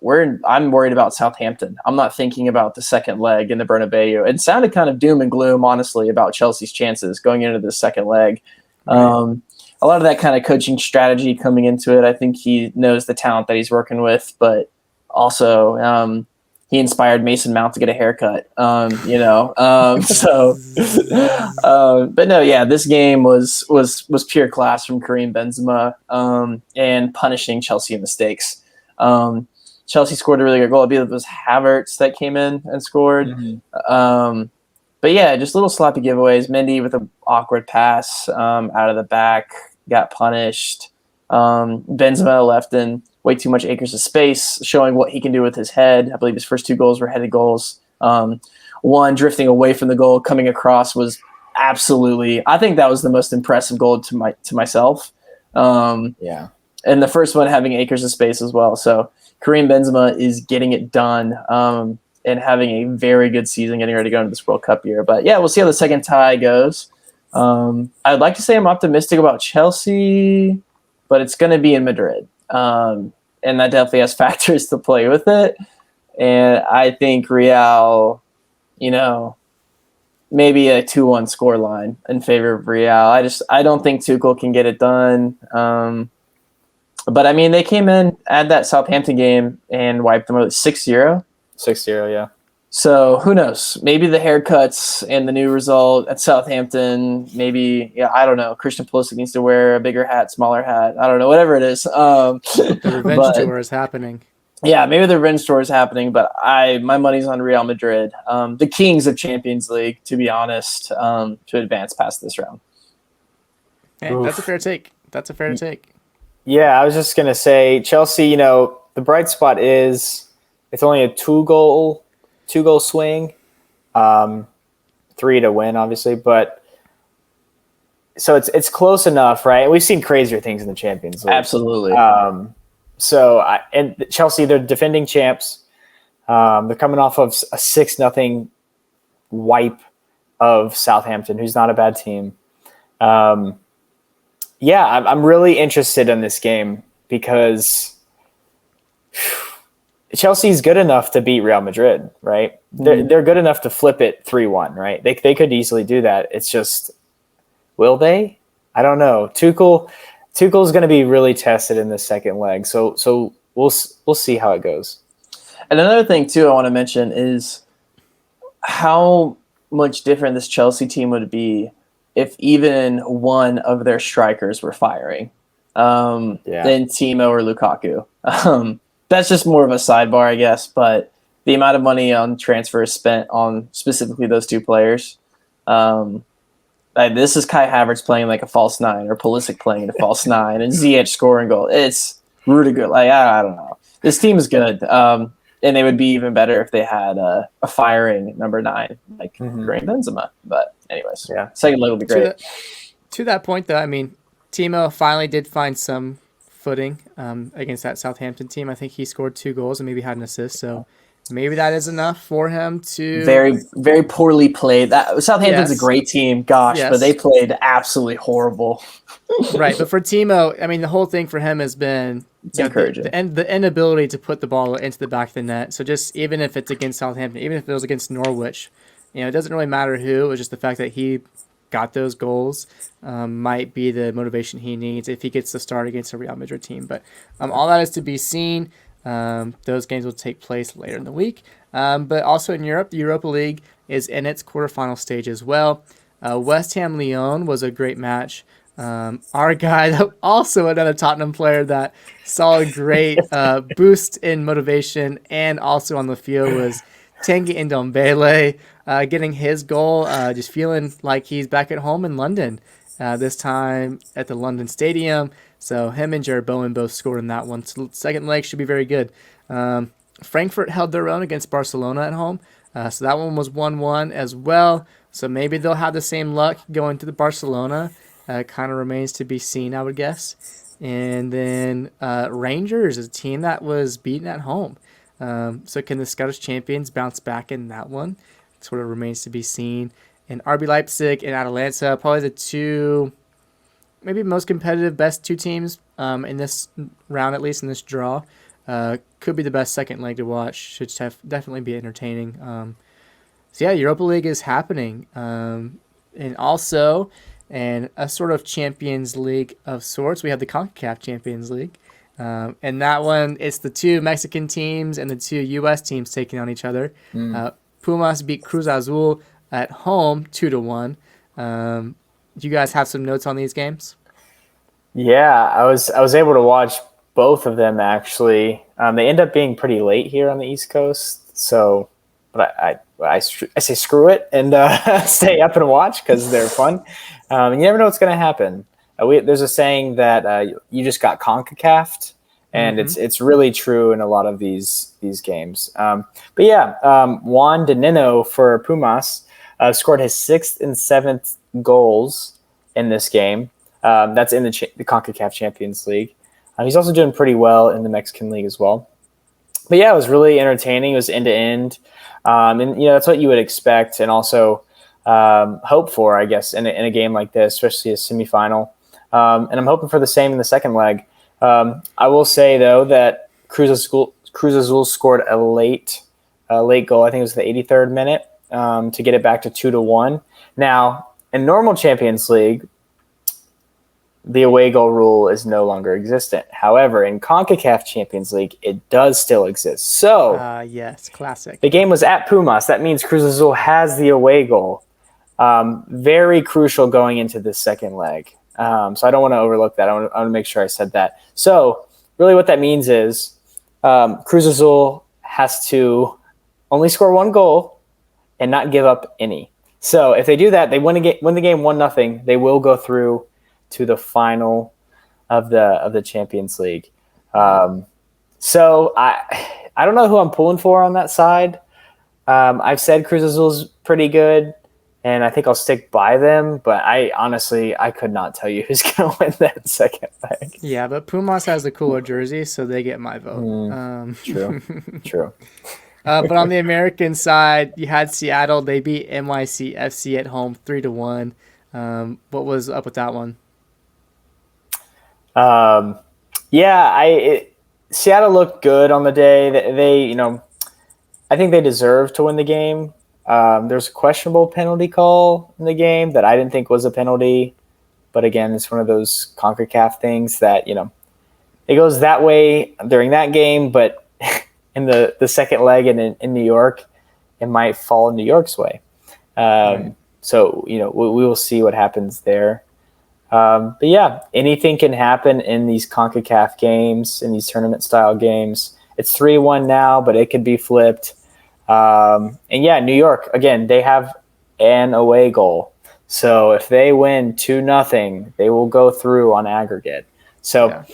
worried about Southampton. I'm not thinking about the second leg in the Bernabeu. It sounded kind of doom and gloom, honestly, about Chelsea's chances going into the second leg. Right. A lot of that kind of coaching strategy coming into it. I think he knows the talent that he's working with, but also he inspired Mason Mount to get a haircut. But no, yeah, this game was pure class from Karim Benzema and punishing Chelsea mistakes. Chelsea scored a really good goal. I believe it was Havertz that came in and scored. But yeah, just little sloppy giveaways. Mendy with an awkward pass out of the back got punished. Benzema left in way too much acres of space, showing what he can do with his head. I believe his first 2 goals were headed goals. One drifting away from the goal, coming across was absolutely. I think that was the most impressive goal to myself. Yeah. And the first one having acres of space as well. So Karim Benzema is getting it done and having a very good season, getting ready to go into this World Cup year. But yeah, we'll see how the second tie goes. I'd like to say I'm optimistic about Chelsea, but it's going to be in Madrid. And that definitely has factors to play with it. And I think Real, maybe a 2-1 scoreline in favor of Real. I don't think Tuchel can get it done. But I mean, they came in at that Southampton game and wiped them out 6-0. 6-0, yeah. So who knows? Maybe the haircuts and the new result at Southampton. Maybe, I don't know. Christian Pulisic needs to wear a bigger hat, smaller hat. I don't know. Whatever it is. The revenge tour is happening. Yeah, maybe the revenge tour is happening. But my money's on Real Madrid, the kings of Champions League, to be honest, to advance past this round. Hey, that's a fair take. Yeah, I was just going to say, Chelsea, the bright spot is it's only a two-goal swing, 3 to win, obviously. But so it's close enough, right? We've seen crazier things in the Champions League. Absolutely. And Chelsea, they're defending champs. They're coming off of a 6-0 wipe of Southampton, who's not a bad team. Yeah, I'm really interested in this game because Chelsea's good enough to beat Real Madrid, right? They're good enough to flip it 3-1, right? They could easily do that. It's just, will they? I don't know. Tuchel's going to be really tested in the second leg, so we'll see how it goes. And another thing too I want to mention is how much different this Chelsea team would be if even one of their strikers were firing than Timo or Lukaku. That's just more of a sidebar, I guess, but the amount of money on transfers spent on specifically those 2 players. This is Kai Havertz playing like a false 9 or Pulisic playing a false 9 and Ziyech scoring goal. It's Rudiger. I don't know. This team is good. And they would be even better if they had a firing number 9 like Karim Benzema. But anyways, second leg will be great. To that point, though, I mean, Timo finally did find some footing against that Southampton team. I think he scored 2 goals and maybe had an assist. So maybe that is enough for him to very, very poorly played. Southampton's a great team, but they played absolutely horrible. Right, but for Timo, I mean, the whole thing for him has been encouraging. The inability to put the ball into the back of the net. So just even if it's against Southampton, even if it was against Norwich, it doesn't really matter who. It's just the fact that he got those goals might be the motivation he needs if he gets the start against a Real Madrid team. But all that is to be seen. Those games will take place later in the week. But also in Europe, the Europa League is in its quarterfinal stage as well. West Ham Lyon was a great match. Our guy, also another Tottenham player that saw a great boost in motivation and also on the field, was Tanguy Ndombele getting his goal, just feeling like he's back at home in London, this time at the London Stadium. So him and Jared Bowen both scored in that one. So second leg should be very good. Frankfurt held their own against Barcelona at home. So that one was 1-1 as well. So maybe they'll have the same luck going to the Barcelona. Kind of remains to be seen, I would guess. And then Rangers is a team that was beaten at home. So can the Scottish champions bounce back in that one? Sort of remains to be seen. And RB Leipzig and Atalanta, probably the 2 maybe most competitive, best two teams in this round, at least in this draw. Could be the best second leg to watch. Should definitely be entertaining. So yeah, Europa League is happening, and also, and a sort of Champions League of sorts. We have the CONCACAF Champions League, and that one it's the two Mexican teams and the two U.S. teams taking on each other. Pumas beat Cruz Azul at home 2-1. Do you guys have some notes on these games? Yeah, I was able to watch both of them actually. They end up being pretty late here on the East Coast, so but I say screw it and stay up and watch because they're fun. And you never know what's going to happen. There's a saying that you just got CONCACAF'd, and it's really true in a lot of these games. But yeah, Juan De Nino for Pumas scored his 6th and 7th goals in this game. That's in the CONCACAF Champions League. He's also doing pretty well in the Mexican League as well. But yeah, it was really entertaining. It was end to end, and that's what you would expect, and also hope for, I guess, in a game like this, especially a semifinal. And I'm hoping for the same in the second leg. I will say though that Cruz Azul scored a late goal. I think it was the 83rd minute to get it back to 2-1. Now, in normal Champions League, the away goal rule is no longer existent. However, in CONCACAF Champions League, it does still exist. So, yes, classic. The game was at Pumas. That means Cruz Azul has the away goal. Very crucial going into this second leg. So I don't want to overlook that. I want to make sure I said that. So, really what that means is Cruz Azul has to only score one goal and not give up any. So, if they do that, they win the game 1-0. They will go through to the final of the Champions League. So I don't know who I'm pulling for on that side. I've said Cruz Azul's pretty good, and I think I'll stick by them. But I could not tell you who's going to win that second leg. Yeah, but Pumas has the cooler jersey, so they get my vote. True. But on the American side, you had Seattle. They beat NYCFC at home 3-1. What was up with that one? Seattle looked good on the day. They I think they deserved to win the game. There's a questionable penalty call in the game that I didn't think was a penalty, but again, it's one of those CONCACAF things that it goes that way during that game, but in the second leg and in New York, it might fall New York's way. Right. So we will see what happens there. But yeah, anything can happen in these CONCACAF games, in these tournament-style games. It's 3-1 now, but it could be flipped. And yeah, New York, again, they have an away goal. So if they win 2-0, they will go through on aggregate. So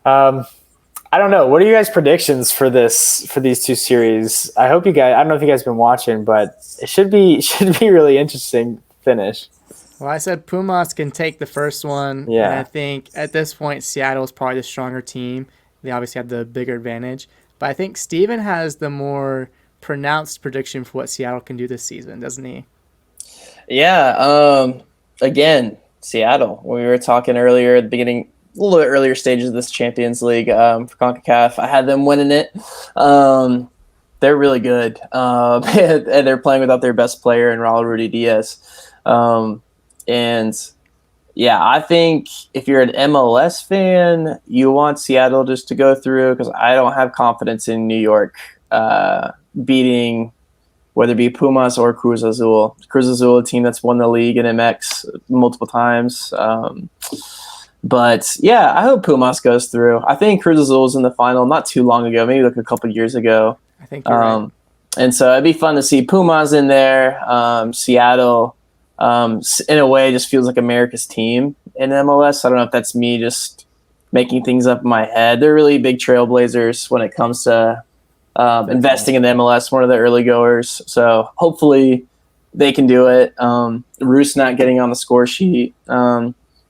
I don't know. What are you guys' predictions for these two series? I don't know if you guys have been watching, but it should be really interesting finish. Well, I said Pumas can take the first one. Yeah. And I think at this point, Seattle is probably the stronger team. They obviously have the bigger advantage. But I think Steven has the more pronounced prediction for what Seattle can do this season, doesn't he? Yeah. Again, Seattle. We were talking earlier at the beginning, a little bit earlier stages of this Champions League for CONCACAF. I had them winning it. They're really good. And they're playing without their best player in Raul Rudy Diaz. And yeah, I think if you're an MLS fan, you want Seattle just to go through because I don't have confidence in New York beating whether it be Pumas or Cruz Azul. Cruz Azul, a team that's won the league in MX multiple times. But yeah, I hope Pumas goes through. I think Cruz Azul was in the final not too long ago, maybe like a couple years ago. I think you're right. And so it'd be fun to see Pumas in there. Seattle, in a way, just feels like America's team in MLS. I don't know if that's me just making things up in my head. They're really big trailblazers when it comes to investing in the MLS, one of the early goers. So hopefully they can do it. Roos not getting on the score sheet,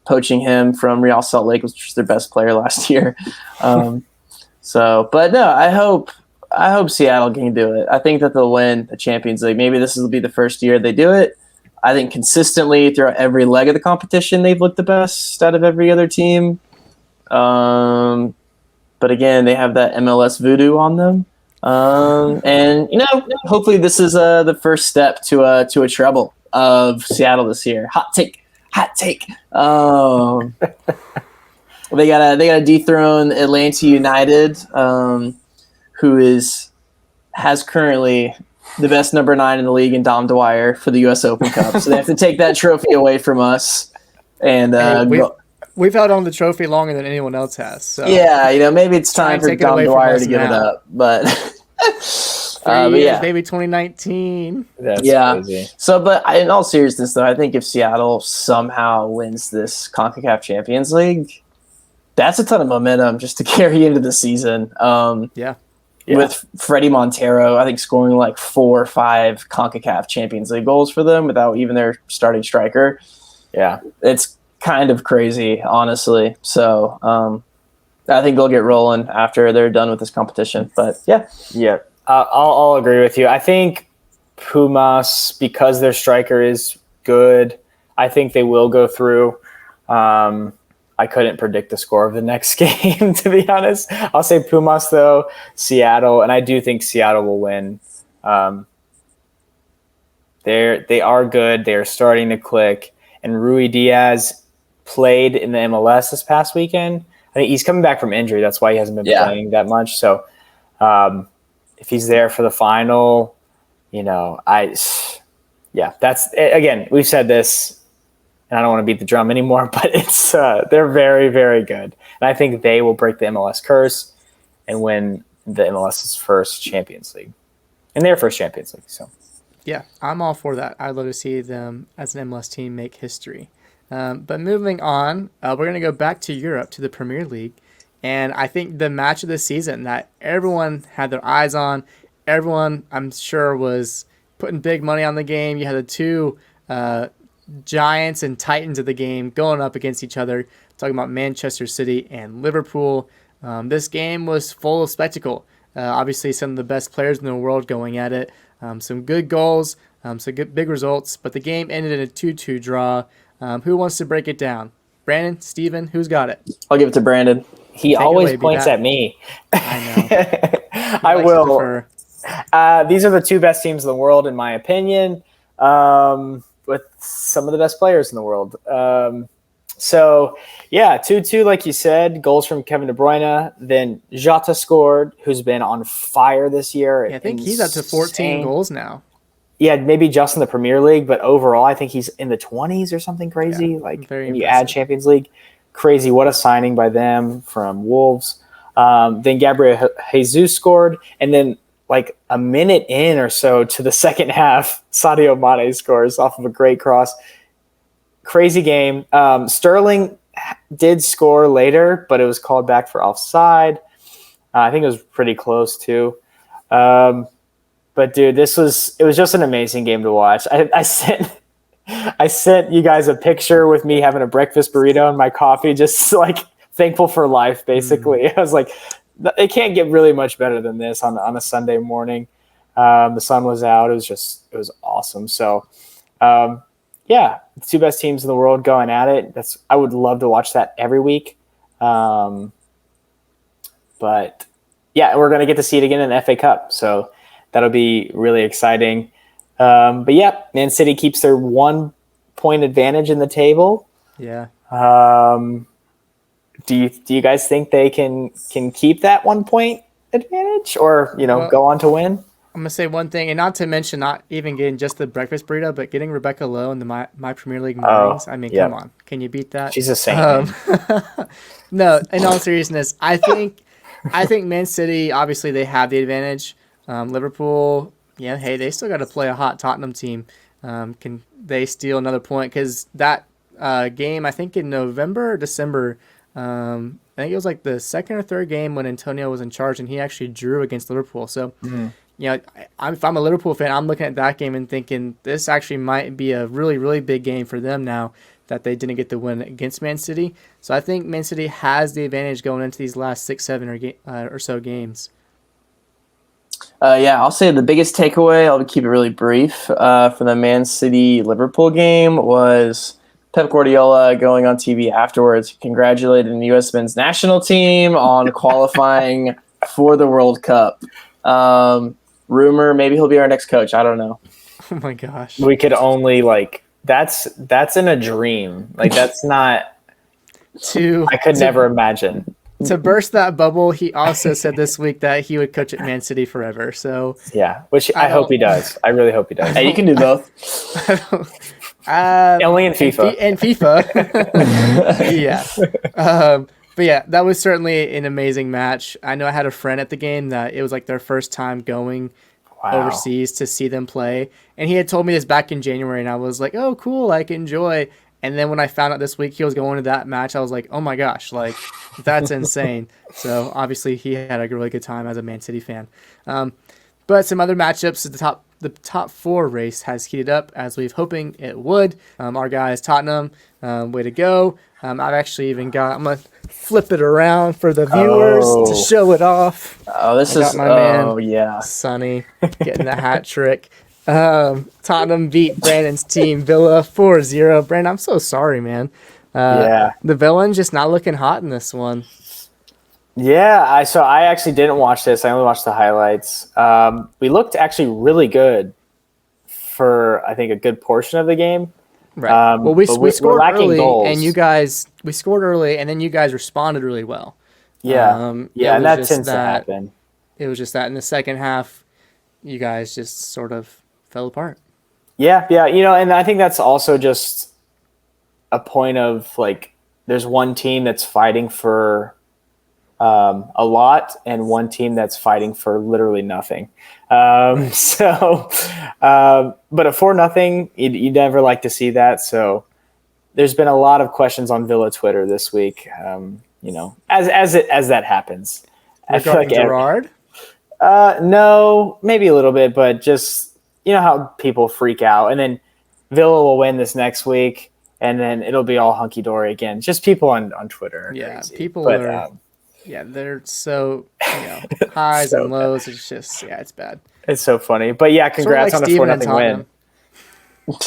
poaching him from Real Salt Lake, which was their best player last year. But no, I hope Seattle can do it. I think that they'll win the Champions League. Maybe this will be the first year they do it. I think consistently throughout every leg of the competition, they've looked the best out of every other team. But again, they have that MLS voodoo on them. And hopefully this is the first step to a treble of Seattle this year. Hot take. They gotta dethrone Atlanta United, who has currently the best number 9 in the league in Dom Dwyer for the U.S. Open Cup. So they have to take that trophy away from us. And we've held on to the trophy longer than anyone else has. So yeah, maybe it's time for Dom Dwyer to give it up. But 3 years, maybe 2019. That's crazy. So, but in all seriousness, though, I think if Seattle somehow wins this CONCACAF Champions League, that's a ton of momentum just to carry into the season. With Freddie Montero, I think scoring like 4 or 5 CONCACAF Champions League goals for them without even their starting striker. Yeah, it's kind of crazy, honestly. So I think they'll get rolling after they're done with this competition. But yeah. I'll agree with you. I think Pumas, because their striker is good, I think they will go through. I couldn't predict the score of the next game, to be honest. I'll say Pumas, though, Seattle, and I do think Seattle will win. They are good. They are starting to click. And Rui Diaz played in the MLS this past weekend. I think he's coming back from injury. That's why he hasn't been playing that much. So if he's there for the final, that's, again, we've said this, and I don't want to beat the drum anymore, but it's they're very, very good. And I think they will break the MLS curse and win the MLS's first Champions League. In their first Champions League. So yeah, I'm all for that. I'd love to see them as an MLS team make history. But moving on, we're going to go back to Europe, to the Premier League. And I think the match of the season that everyone had their eyes on, everyone, I'm sure, was putting big money on the game. You had the two giants and titans of the game going up against each other, talking about Manchester City and Liverpool. This game was full of spectacle. Obviously, some of the best players in the world going at it. Some good goals, some good big results, but the game ended in a 2-2 draw. Who wants to break it down? Brandon, Steven, who's got it? I'll give it to Brandon. He always points at me. I know. I will. These are the two best teams in the world, in my opinion, with some of the best players in the world. 2-2, like you said, goals from Kevin De Bruyne. Then Jota scored, who's been on fire this year. Yeah, I think he's up to 14 goals now. Yeah, maybe just in the Premier League, but overall, I think he's in the 20s or something crazy. Yeah, like when you add Champions League, crazy. What a signing by them from Wolves. Then Gabriel Jesus scored, and then like a minute in or so to the second half, Sadio Mane scores off of a great cross. Crazy game. Sterling did score later, but it was called back for offside. I think it was pretty close too. But dude, it was just an amazing game to watch. I sent you guys a picture with me having a breakfast burrito and my coffee, just like thankful for life, basically. I was like, it can't get really much better than this on a Sunday morning. The sun was out. It was awesome. So, the two best teams in the world going at it. I would love to watch that every week. But yeah, we're going to get to see it again in the FA Cup. So that'll be really exciting. But yeah, Man City keeps their 1 point advantage in the table. Yeah. Do you guys think they can keep that 1 point advantage, or go on to win? I'm gonna say one thing, and not to mention not even getting just the breakfast burrito, but getting Rebecca Lowe in the My Premier League mornings. I mean, come on, can you beat that? She's a saint. No, in all seriousness, I think Man City, obviously they have the advantage. Liverpool, they still got to play a hot Tottenham team. Can they steal another point? Because that game, I think in November or December, I think it was like the second or third game when Antonio was in charge, and he actually drew against Liverpool. So, if I'm a Liverpool fan, I'm looking at that game and thinking this actually might be a really, really big game for them now that they didn't get the win against Man City. So I think Man City has the advantage going into these last 6, 7 or so games. Yeah, I'll say the biggest takeaway, I'll keep it really brief, from the Man City-Liverpool game was Pep Guardiola going on TV afterwards, congratulating the U.S. men's national team on qualifying for the World Cup. Rumor, maybe he'll be our next coach. I don't know. Oh my gosh. We could only that's in a dream. Like that's not. I could never imagine. To burst that bubble, he also said this week that he would coach at Man City forever. So yeah, which I hope he does. I really hope he does. Hey, you can do both. Only in FIFA. In FIFA. Yeah. But yeah, that was certainly an amazing match. I know I had a friend at the game that it was like their first time going overseas to see them play. And he had told me this back in January, and I was like, oh, cool, like, enjoy. And then when I found out this week he was going to that match, I was like, oh my gosh, like, that's insane. So obviously he had a really good time as a Man City fan. But some other matchups, the top 4 race has heated up as we've hoping it would. Our guys Tottenham, way to go. I've actually even I'm going to flip it around for the viewers to show it off. Oh, this is my man, Sonny, getting the hat trick. Tottenham beat Brandon's team, Villa, 4-0. Brandon, I'm so sorry, man. The villain's just not looking hot in this one. Yeah, I actually didn't watch this. I only watched the highlights. We looked actually really good for, I think, a good portion of the game. Right. Well, we scored early, goals. and we scored early, and then you guys responded really well. Yeah, and that tends to happen. It was just that in the second half, you guys just sort of fell apart. Yeah, and I think that's also just a point of, like, there's one team that's fighting for a lot and one team that's fighting for literally nothing. But a 4-0, you never like to see that. So there's been a lot of questions on Villa Twitter this week. As that happens. I feel like Gerrard? No, maybe a little bit, but just, you know how people freak out, and then Villa will win this next week, and then it'll be all hunky dory again. Just people on Twitter. Crazy. People are. They're so highs and lows. Bad. It's just it's bad. It's so funny, but yeah, congrats on a 4-0 win.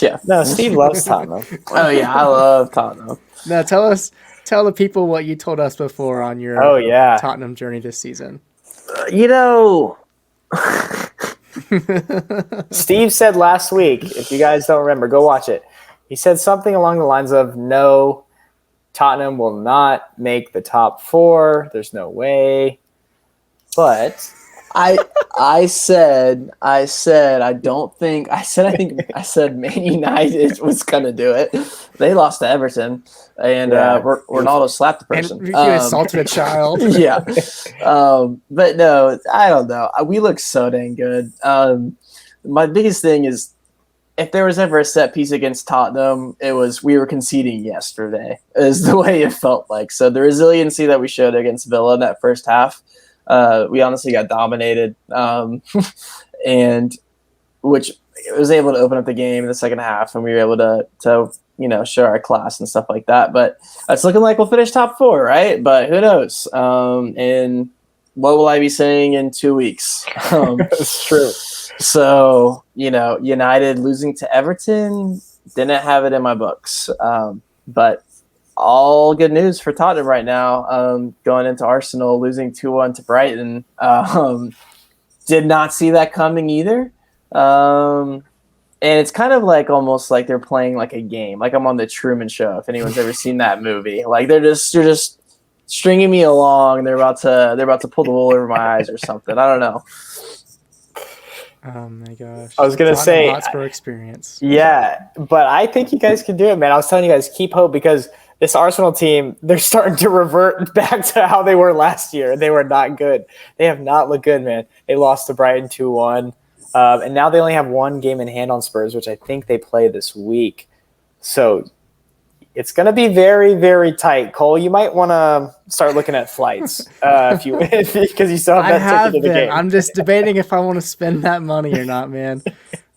Yeah, no, Steve loves Tottenham. Oh yeah, I love Tottenham. Now tell the people what you told us before on your Tottenham journey this season. Steve said last week, if you guys don't remember, go watch it. He said something along the lines of, no, Tottenham will not make the top 4. There's no way. But I said I said Man United was gonna do it. They lost to Everton, and Ronaldo slapped the person. And you assaulted a child. Yeah, but no, I don't know. We look so dang good. My biggest thing is, if there was ever a set piece against Tottenham, it was we were conceding yesterday, is the way it felt like. So the resiliency that we showed against Villa in that first half, we honestly got dominated, and which was able to open up the game in the second half, and we were able to show our class and stuff like that. But it's looking like we'll finish top 4, right? But who knows? And what will I be saying in 2 weeks? That's true. So, United losing to Everton, didn't have it in my books. But all good news for Tottenham right now. Going into Arsenal, losing 2-1 to Brighton. Did not see that coming either. And it's kind of like almost like they're playing like a game. Like I'm on the Truman Show, if anyone's ever seen that movie. Like they're just stringing me along. They're about to pull the wool over my eyes or something. I don't know. Oh my gosh! I was gonna say Hotspur experience. Yeah, but I think you guys can do it, man. I was telling you guys, keep hope, because this Arsenal team, they're starting to revert back to how they were last year. They were not good. They have not looked good, man. They lost to Brighton 2-1, and now they only have one game in hand on Spurs, which I think they play this week. So it's going to be very, very tight. Cole, you might want to start looking at flights because you still have that ticket to the game. I'm just debating if I want to spend that money or not, man.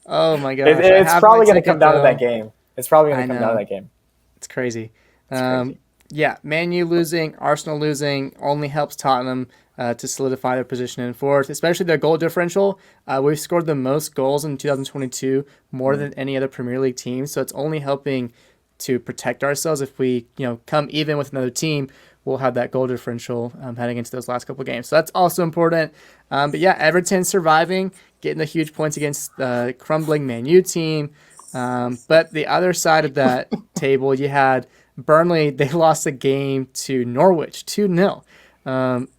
Oh my gosh! It's probably going to come down to that game. It's probably going to come down to that game. It's crazy. Yeah, Man U losing, Arsenal losing only helps Tottenham. to solidify their position in fourth, especially their goal differential. We've scored the most goals in 2022, more than any other Premier League team. So it's only helping to protect ourselves. If we, come even with another team, we'll have that goal differential heading into those last couple of games. So that's also important. But yeah, Everton surviving, getting the huge points against the crumbling Man U team. But the other side of that table, you had Burnley. They lost a game to Norwich, 2-0.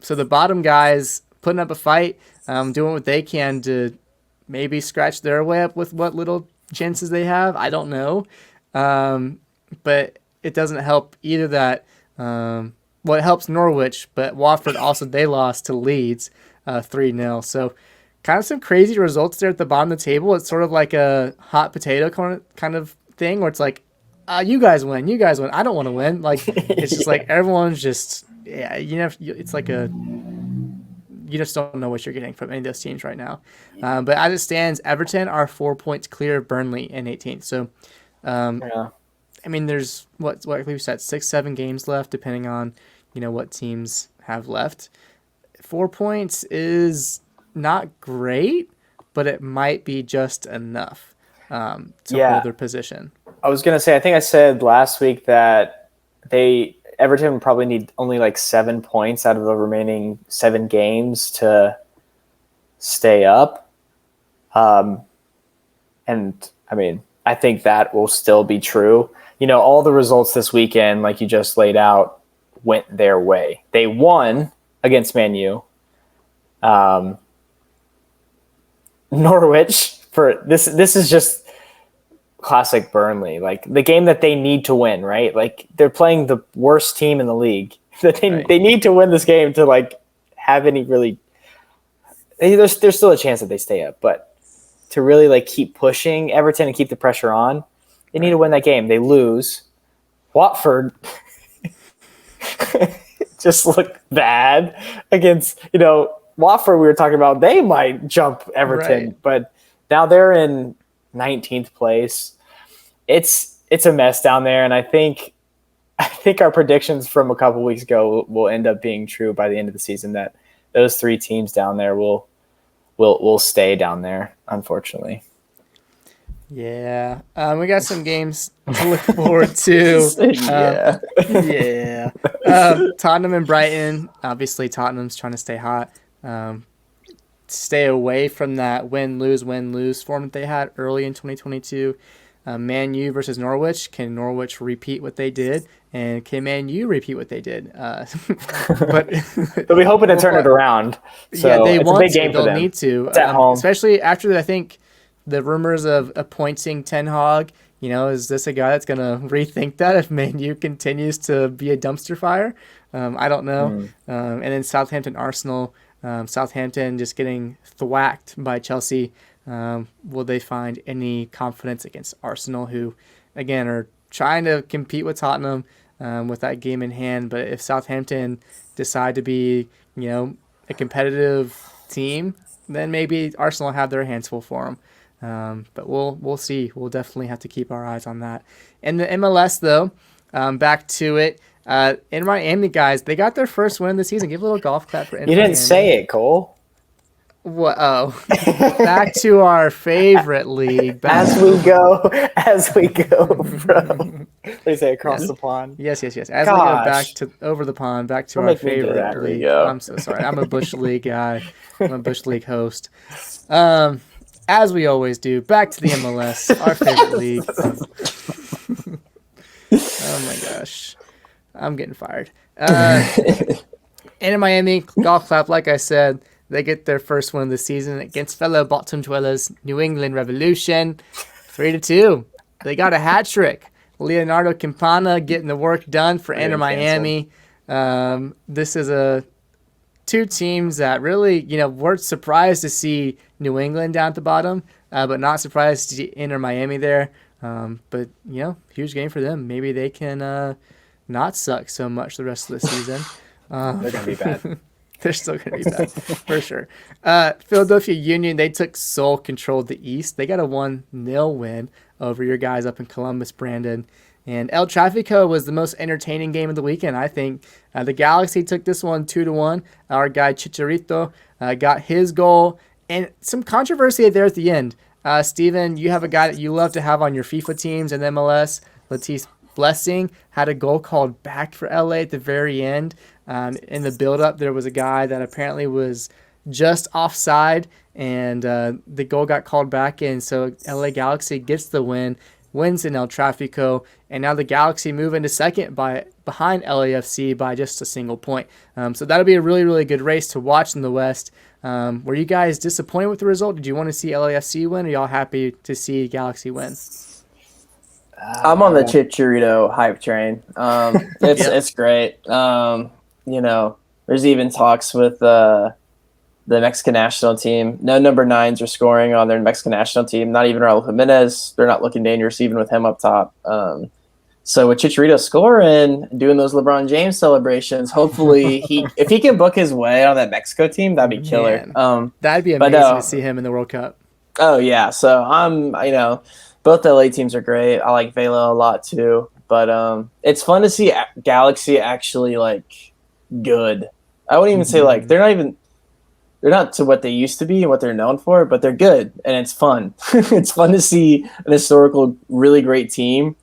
So the bottom guys putting up a fight, doing what they can to maybe scratch their way up with what little chances they have. I don't know. But it doesn't help either that, it helps Norwich, but Watford also, they lost to Leeds 3-0. So kind of some crazy results there at the bottom of the table. It's sort of like a hot potato kind of thing where it's like, you guys win. I don't want to win. Like, it's just like everyone's just, it's like you just don't know what you're getting from any of those teams right now. But as it stands, Everton are 4 points clear of Burnley in 18th. So, I mean, there's what we said, 6-7 games left, depending on, what teams have left. 4 points is not great, but it might be just enough to hold their position. I was going to say, I think I said last week that Everton would probably need only like 7 points out of the remaining 7 games to stay up. And I mean, I think that will still be true. All the results this weekend, like you just laid out, went their way. They won against Man U. Norwich, for this is just classic Burnley. Like the game that they need to win, right? Like they're playing the worst team in the league. They need to win this game to like have any really. There's still a chance that they stay up, but to really like keep pushing Everton and keep the pressure on, they need to win that game. They lose. Watford just looked bad against, Watford we were talking about. They might jump Everton, but now they're in 19th place. It's a mess down there, and I think our predictions from a couple weeks ago will end up being true by the end of the season, that those 3 teams down there will stay down there, unfortunately. Yeah. We got some games to look forward to. Tottenham and Brighton. Obviously, Tottenham's trying to stay hot. Stay away from that win-lose form that they had early in 2022. Man U versus Norwich. Can Norwich repeat what they did? And can Man U repeat what they did? But they'll be hoping to turn it around. So yeah, they it's want a big game to. for They'll them. need to. It's at home. Especially after, I think, the rumors of appointing Ten Hag. Is this a guy that's going to rethink that if Man U continues to be a dumpster fire? I don't know. And then Southampton, Arsenal. Southampton just getting thwacked by Chelsea. Will they find any confidence against Arsenal, who, again, are trying to compete with Tottenham with that game in hand? But if Southampton decide to be, a competitive team, then maybe Arsenal have their hands full for them. But we'll see. We'll definitely have to keep our eyes on that. In the MLS, though, back to it. In Miami, guys, they got their first win of the season. Give a little golf clap for Inter You didn't Miami. say it, Cole. What? Oh, back to our favorite league. As we go from, they say across the pond. Yes. As we go back to over the pond, back to our favorite league. I'm so sorry. I'm a Bush League guy. I'm a Bush League host. As we always do, back to the MLS, our favorite league. Oh my gosh. I'm getting fired. In Miami, golf clap, like I said, they get their first win of the season against fellow bottom dwellers, New England Revolution, 3-2. They got a hat trick. Leonardo Campana getting the work done for Inter Miami. This is two teams that really, we're surprised to see New England down at the bottom, but not surprised to see Inter Miami there. But, huge game for them. Maybe they can not suck so much the rest of the season. They're going to be bad. They're still going to be bad, for sure. Philadelphia Union, they took sole control of the East. They got a 1-0 win over your guys up in Columbus, Brandon. And El Trafico was the most entertaining game of the weekend, I think. The Galaxy took this one 2-1. Our guy Chicharito got his goal. And some controversy there at the end. Steven, you have a guy that you love to have on your FIFA teams and MLS. Latisse Blessing had a goal called back for LA at the very end. In the build-up, there was a guy that apparently was just offside, and the goal got called back in. So LA Galaxy gets the win, wins in El Trafico, and now the Galaxy move into second behind LAFC by just a single point. So that'll be a really, really good race to watch in the West. Were you guys disappointed with the result? Did you want to see LAFC win, or are y'all happy to see Galaxy win? I'm on the Chicharito hype train. It's great. There's even talks with the Mexican national team. No number 9s are scoring on their Mexican national team. Not even Raul Jimenez. They're not looking dangerous even with him up top. So with Chicharito scoring, doing those LeBron James celebrations, hopefully if he can book his way on that Mexico team, that'd be killer. That'd be amazing to see him in the World Cup. Oh yeah. So both the LA teams are great. I like Vela a lot too. But it's fun to see Galaxy actually like good. I wouldn't even say like they're not to what they used to be and what they're known for, but they're good and it's fun. It's fun to see an historical, really great team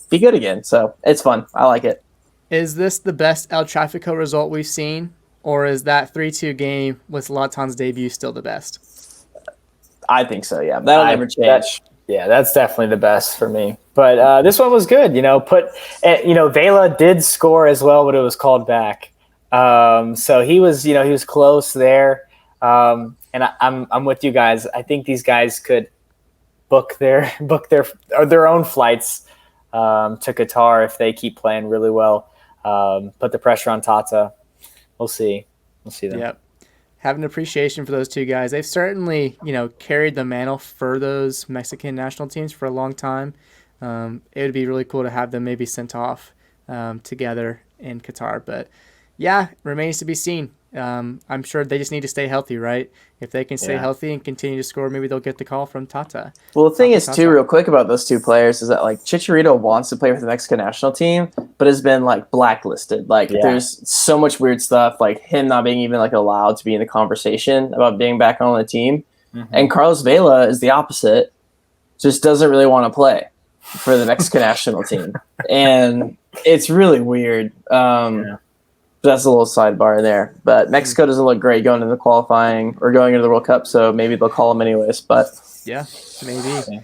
be good again. So it's fun. I like it. Is this the best El Trafico result we've seen, or is that 3-2 game with Latan's debut still the best? I think so. Yeah, that'll never change. That's definitely the best for me. But this one was good. Vela did score as well, but it was called back. So he was close there. And I'm with you guys. I think these guys could book their own flights to Qatar if they keep playing really well. Put the pressure on Tata. We'll see them. Yep. Have an appreciation for those two guys. They've certainly, carried the mantle for those Mexican national teams for a long time. It would be really cool to have them maybe sent off together in Qatar. But, yeah, remains to be seen. I'm sure they just need to stay healthy, right? If they can stay healthy and continue to score, maybe they'll get the call from Tata. Well, the thing is, too, real quick about those two players is that, like, Chicharito wants to play with the Mexican national team, but has been, like, blacklisted. Like, there's so much weird stuff, like him not being even, like, allowed to be in the conversation about being back on the team. Mm-hmm. And Carlos Vela is the opposite, just doesn't really want to play for the Mexican national team. And it's really weird. That's a little sidebar there. But Mexico doesn't look great going into the qualifying or going into the World Cup, so maybe they'll call them anyways. But yeah, maybe. Yeah.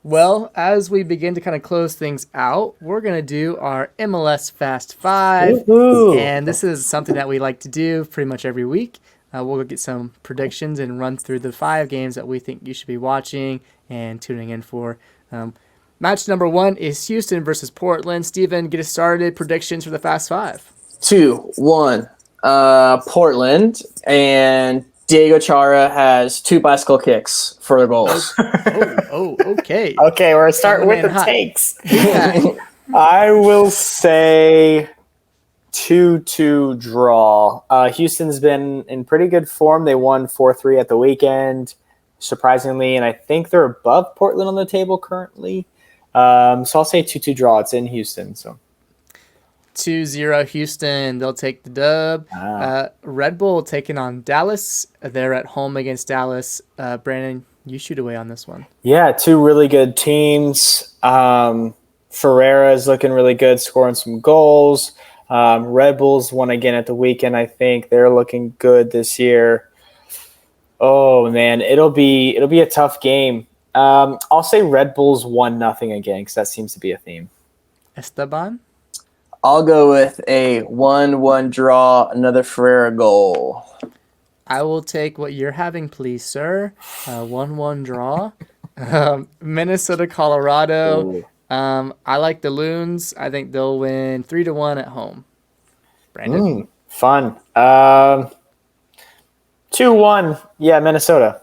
Well, as we begin to kind of close things out, we're going to do our MLS Fast 5. Woo-hoo. And this is something that we like to do pretty much every week. We'll get some predictions and run through the 5 games that we think you should be watching and tuning in for. Match number 1 is Houston versus Portland. Steven, get us started. Predictions for the Fast 5. 2-1 Portland, and Diego Chara has 2 bicycle kicks for the goals. Okay. Okay, we're starting with the takes. Yeah. I will say 2-2 draw. Houston's been in pretty good form. They won 4-3 at the weekend, surprisingly, and I think they're above Portland on the table currently. So I'll say 2-2 draw. It's in Houston, so. 2-0 Houston. They'll take the dub. Red Bull taking on Dallas. They're at home against Dallas. Brandon, you shoot away on this one. Yeah, 2 really good teams. Ferreira is looking really good, scoring some goals. Red Bulls won again at the weekend, I think. They're looking good this year. Oh, man, it'll be a tough game. I'll say Red Bulls 1-0 again because that seems to be a theme. Esteban? I'll go with a 1-1 draw, another Ferreira goal. I will take what you're having, please, sir. 1-1 draw. Minnesota, Colorado. I like the Loons. I think they'll win 3-1 at home. Brandon? Fun. 2-1. Yeah, Minnesota.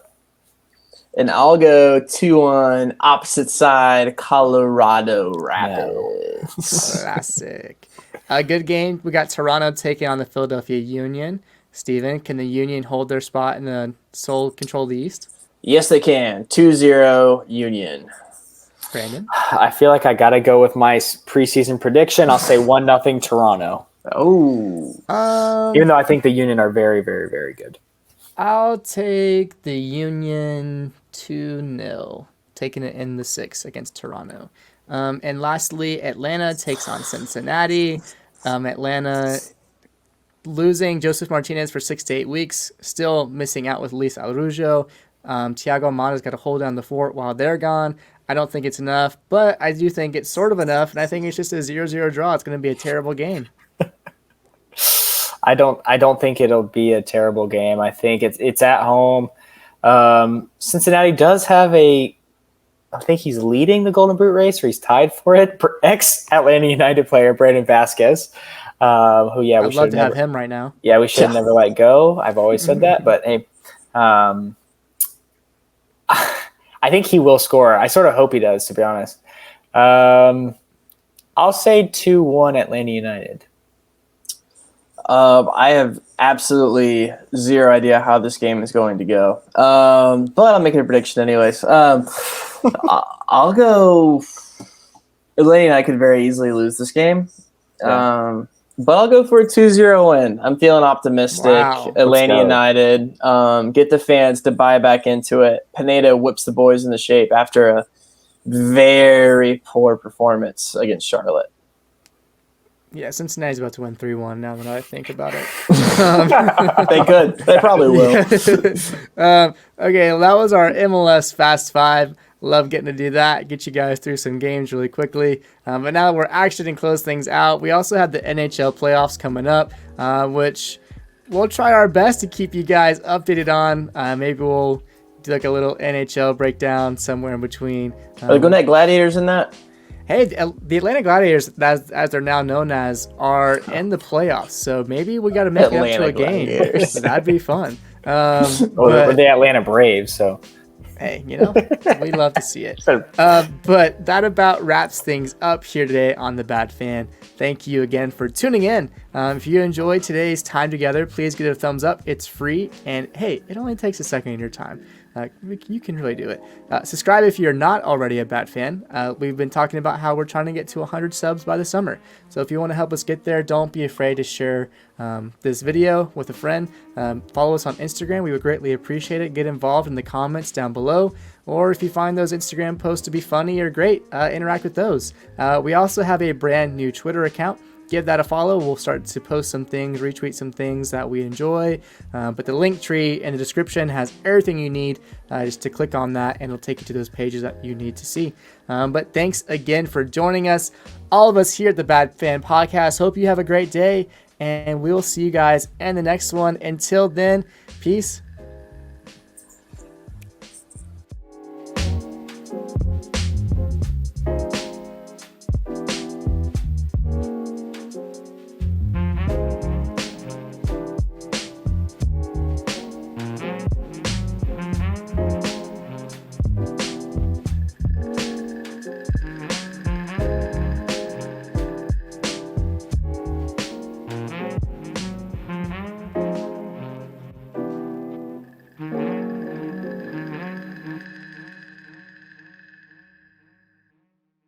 And I'll go 2-1 opposite side, Colorado Rapids. Classic. A good game. We got Toronto taking on the Philadelphia Union. Steven, can the Union hold their spot in the sole control of the East? Yes, they can. 2-0 Union. Brandon? I feel like I got to go with my preseason prediction. I'll say 1-0 Toronto. Oh. Even though I think the Union are very, very, very good. I'll take the Union 2-0, taking it in the 6 against Toronto. And lastly, Atlanta takes on Cincinnati. Atlanta losing Joseph Martinez for 6 to 8 weeks, still missing out with Luis Araujo. Thiago Almada's got to hold down the fort while they're gone. I don't think it's enough, but I do think it's sort of enough, and I think it's just a 0-0 draw. It's going to be a terrible game. I don't think it'll be a terrible game. I think it's at home. Cincinnati does have I think he's leading the Golden Boot race, or he's tied for it. Ex-Atlanta United player Brandon Vasquez, who we I'd love to have him right now. Yeah, we should never let go. I've always said that, but hey, I think he will score. I sort of hope he does, to be honest. I'll say 2-1 Atlanta United. I have absolutely zero idea how this game is going to go. But I'll make a prediction anyways. I'll go. Atlanta United could very easily lose this game. Yeah. But I'll go for a 2-0 win. I'm feeling optimistic. Wow. Atlanta United, get the fans to buy back into it. Pineda whips the boys into shape after a very poor performance against Charlotte. Yeah, Cincinnati's about to win 3-1 now that I think about it. They could. They probably will. Okay, well, that was our MLS Fast 5. Love getting to do that, get you guys through some games really quickly. But now we're actually going to close things out. We also have the NHL playoffs coming up, which we'll try our best to keep you guys updated on. Maybe we'll do like a little NHL breakdown somewhere in between. Are the Gwinnett Gladiators in that? Hey, the Atlanta Gladiators, as they're now known as, are in the playoffs. So maybe we got to make it up to a game. That'd be fun. Or the Atlanta Braves, so. Hey, we love to see it. But that about wraps things up here today on The Bad Fan. Thank you again for tuning in. If you enjoyed today's time together, please give it a thumbs up. It's free. And hey, it only takes a second of your time. You can really do it. Subscribe if you're not already a Bat fan. We've been talking about how we're trying to get to 100 subs by the summer. So if you want to help us get there, don't be afraid to share this video with a friend. Follow us on Instagram. We would greatly appreciate it. Get involved in the comments down below. Or if you find those Instagram posts to be funny or great, interact with those. We also have a brand new Twitter account. Give that a follow. We'll start to post some things, retweet some things that we enjoy. But the link tree in the description has everything you need just to click on that, and it'll take you to those pages that you need to see. But thanks again for joining us. All of us here at the Bad Fan Podcast. Hope you have a great day, and we will see you guys in the next one. Until then, peace.